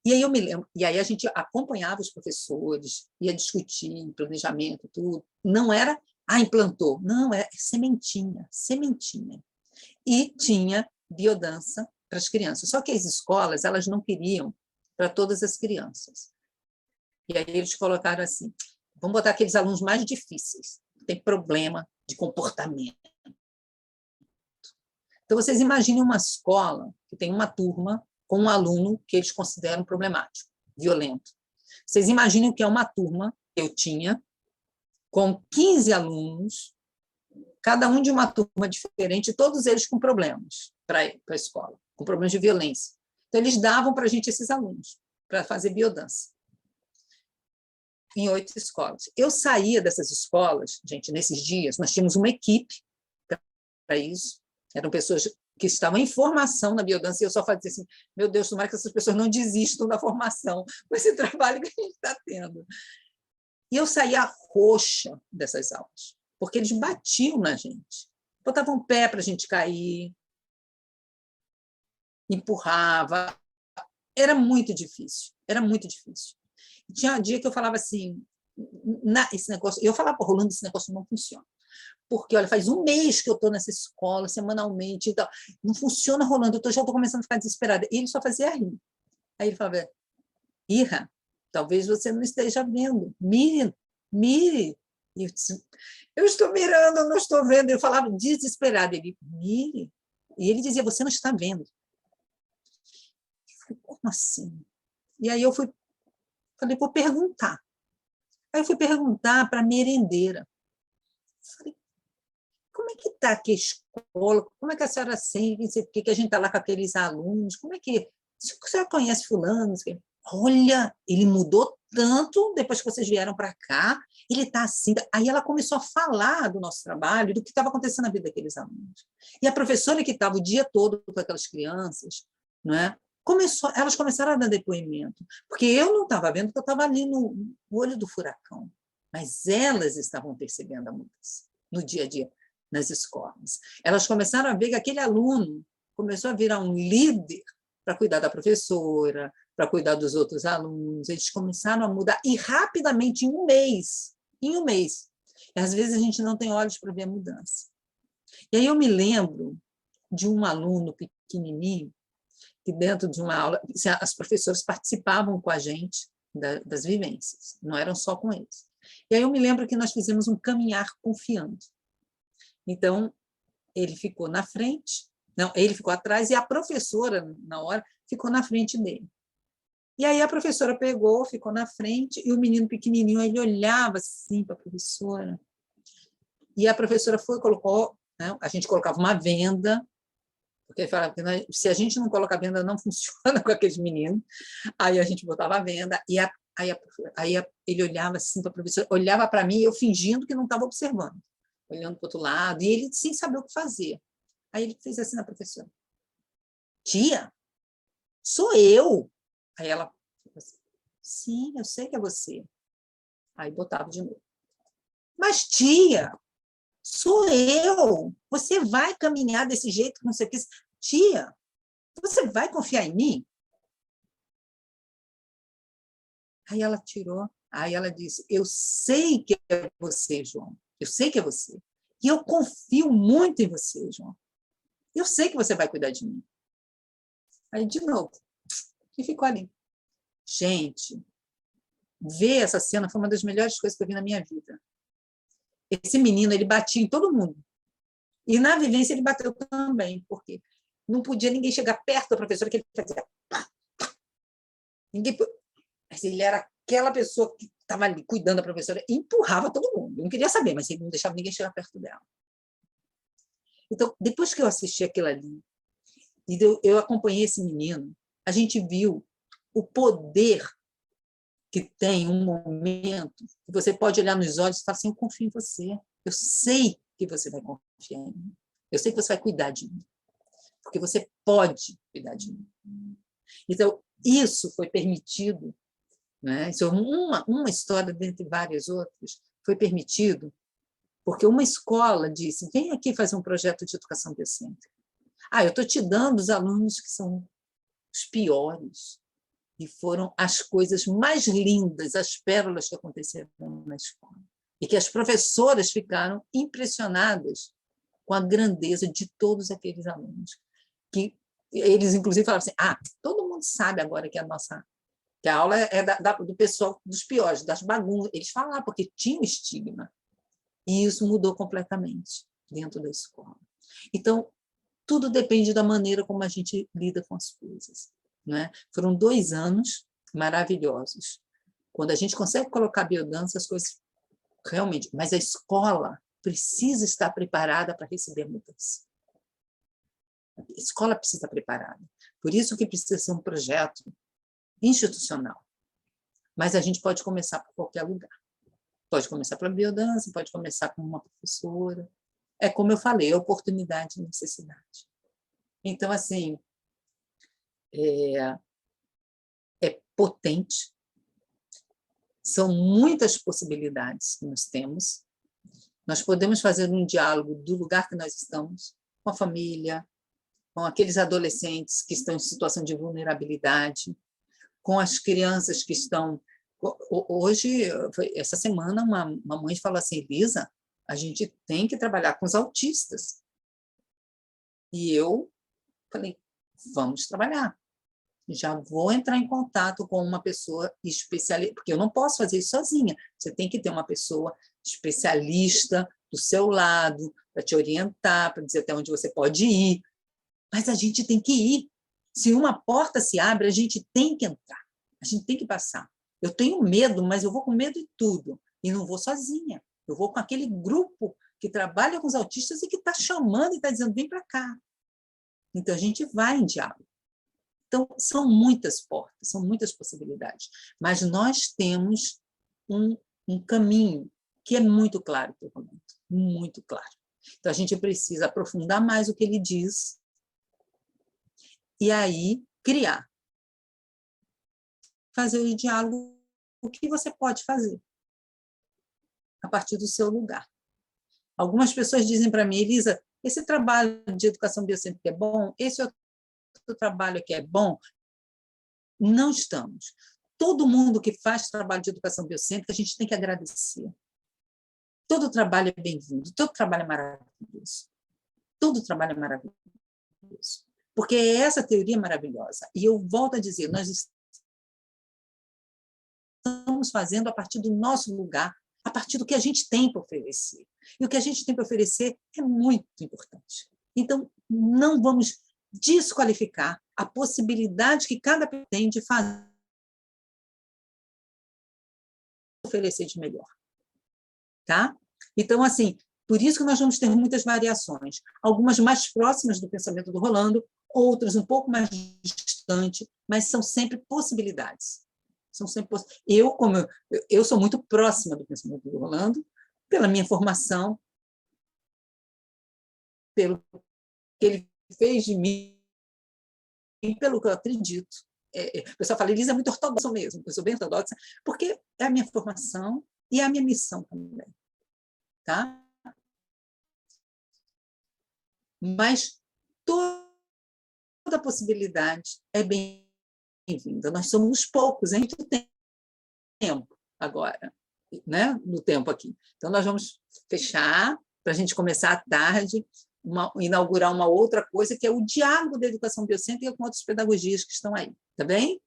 E aí eu me lembro, e aí a gente acompanhava os professores, ia discutir planejamento, tudo. Não era, implantou, não, é sementinha, sementinha. E tinha biodança para as crianças. Só que as escolas, elas não queriam para todas as crianças. E aí eles colocaram assim, vamos botar aqueles alunos mais difíceis, que têm problema de comportamento. Então, vocês imaginem uma escola que tem uma turma com um aluno que eles consideram problemático, violento. Vocês imaginem o que é uma turma que eu tinha, com 15 alunos, cada um de uma turma diferente, todos eles com problemas para a escola, com problemas de violência. Então, eles davam para a gente esses alunos, para fazer biodança, em 8 escolas. Eu saía dessas escolas, gente, nesses dias, nós tínhamos uma equipe para isso, eram pessoas que estavam em formação na biodança, e eu só fazia assim, meu Deus, tomara que essas pessoas não desistam da formação, com esse trabalho que a gente está tendo. E eu saía roxa dessas aulas, porque eles batiam na gente, botavam o pé para a gente cair, empurrava, era muito difícil, era muito difícil. E tinha um dia que eu falava assim, esse negócio, eu falava para o Rolando, esse negócio não funciona, porque, olha, faz 1 mês que eu estou nessa escola, semanalmente, e tal. Não funciona, Rolando, já estou começando a ficar desesperada. E ele só fazia rir. Aí ele falava, Irra, talvez você não esteja vendo, mire, mire. E eu disse, eu estou mirando, eu não estou vendo. Eu falava desesperada, ele, mire. E ele dizia, você não está vendo. Eu falei, como assim? E aí eu falei, vou perguntar. Aí eu fui perguntar para a merendeira. Falei, como é que está aqui a escola? Como é que a senhora sente? Que a gente está lá com aqueles alunos? Como é que... A senhora conhece fulano? Olha, ele mudou tanto depois que vocês vieram para cá. Ele está assim... Aí ela começou a falar do nosso trabalho, do que estava acontecendo na vida daqueles alunos. E a professora que estava o dia todo com aquelas crianças, não é? Elas começaram a dar depoimento, porque eu não estava vendo, porque eu estava ali no olho do furacão, mas elas estavam percebendo a mudança no dia a dia, nas escolas. Elas começaram a ver que aquele aluno começou a virar um líder para cuidar da professora, para cuidar dos outros alunos. Eles começaram a mudar, e rapidamente, em um mês. E às vezes a gente não tem olhos para ver a mudança. E aí eu me lembro de um aluno pequenininho, que dentro de uma aula, as professoras participavam com a gente das vivências, não eram só com eles. E aí eu me lembro que nós fizemos um caminhar confiando. Então, ele ficou na frente, não, ele ficou atrás, e a professora, na hora, ficou na frente dele. E aí a professora pegou, ficou na frente, e o menino pequenininho, ele olhava assim para a professora, e a professora colocou, né, a gente colocava uma venda, porque falava que se a gente não coloca a venda, não funciona com aqueles meninos. Aí a gente botava a venda, e aí ele olhava assim para a professora, olhava para mim, e eu fingindo que não estava observando. olhando para o outro lado, e ele sem saber o que fazer. Aí ele fez assim na professora: tia, sou eu. Aí ela falou assim: sim, eu sei que é você. Aí botava de novo: mas tia, sou eu. Você vai caminhar desse jeito, não sei o que. Tia, você vai confiar em mim? Aí ela tirou, aí ela disse: eu sei que é você, João. Eu sei que é você. E eu confio muito em você, João. Eu sei que você vai cuidar de mim. Aí, de novo, e ficou ali. Gente, ver essa cena foi uma das melhores coisas que eu vi na minha vida. Esse menino, ele batia em todo mundo. E na vivência ele bateu também, porque não podia ninguém chegar perto da professora, que ele fazia pá, pá. Ninguém... Mas ele era aquela pessoa que estava ali cuidando da professora e empurrava todo mundo. Eu não queria saber, mas ele não deixava ninguém chegar perto dela. Então, depois que eu assisti aquilo ali, e eu acompanhei esse menino, a gente viu o poder que tem um momento que você pode olhar nos olhos e falar assim: eu confio em você, eu sei que você vai confiar em mim, eu sei que você vai cuidar de mim, porque você pode cuidar de mim. Então, isso foi permitido, né? Isso é uma história dentre várias outras, foi permitido porque uma escola disse: vem aqui fazer um projeto de educação biocêntrica. Eu estou te dando os alunos que são os piores, e foram as coisas mais lindas, as pérolas que aconteceram na escola. E que as professoras ficaram impressionadas com a grandeza de todos aqueles alunos. Que eles, inclusive, falavam assim: todo mundo sabe agora que a aula é do pessoal dos piores, das bagunças. Eles falavam, porque tinha um estigma. E isso mudou completamente dentro da escola. Então, tudo depende da maneira como a gente lida com as coisas. Né? Foram 2 anos maravilhosos. Quando a gente consegue colocar biodança, as coisas realmente... Mas a escola precisa estar preparada para receber mudança. A escola precisa estar preparada. Por isso que precisa ser um projeto institucional. Mas a gente pode começar por qualquer lugar. Pode começar pela biodança, pode começar com uma professora. É como eu falei, oportunidade e necessidade. Então, assim, é potente. São muitas possibilidades que nós temos. Nós podemos fazer um diálogo do lugar que nós estamos, com a família, com aqueles adolescentes que estão em situação de vulnerabilidade, com as crianças que estão... Hoje, essa semana, uma mãe falou assim: Elisa, a gente tem que trabalhar com os autistas. E eu falei: vamos trabalhar. Já vou entrar em contato com uma pessoa especialista, porque eu não posso fazer isso sozinha. Você tem que ter uma pessoa especialista do seu lado, para te orientar, para dizer até onde você pode ir. Mas a gente tem que ir. Se uma porta se abre, a gente tem que entrar. A gente tem que passar. Eu tenho medo, mas eu vou com medo de tudo. E não vou sozinha. Eu vou com aquele grupo que trabalha com os autistas e que está chamando e está dizendo: vem para cá. Então, a gente vai em diálogo. Então, são muitas portas, são muitas possibilidades. Mas nós temos um caminho que é muito claro para o momento, muito claro. Então, a gente precisa aprofundar mais o que ele diz e aí criar. Fazer o diálogo, o que você pode fazer a partir do seu lugar. Algumas pessoas dizem para mim: Elisa, esse trabalho de educação biocêntrica é bom, esse outro trabalho aqui é bom. Não estamos. Todo mundo que faz trabalho de educação biocêntrica, a gente tem que agradecer. Todo trabalho é bem-vindo, todo trabalho é maravilhoso. Todo trabalho é maravilhoso. Porque é essa teoria maravilhosa. E eu volto a dizer, nós estamos fazendo a partir do nosso lugar, a partir do que a gente tem para oferecer. E o que a gente tem para oferecer é muito importante. Então, não vamos desqualificar a possibilidade que cada pessoa tem de fazer, oferecer de melhor. Tá? Então, assim, por isso que nós vamos ter muitas variações, algumas mais próximas do pensamento do Rolando, outras um pouco mais distantes, mas são sempre possibilidades. São sempre eu sou muito próxima do pensamento do Rolando, pela minha formação, pelo que ele fez de mim, pelo que eu acredito. O pessoal fala, Elisa é muito ortodoxa mesmo, eu sou bem ortodoxa, porque é a minha formação e é a minha missão também. Tá? Mas toda possibilidade é bem-vinda. Nós somos poucos, hein? Muito tempo agora, né? No tempo aqui. Então, nós vamos fechar para a gente começar à tarde, inaugurar uma outra coisa, que é o diálogo da educação biocêntrica com outras pedagogias que estão aí. Tá bem?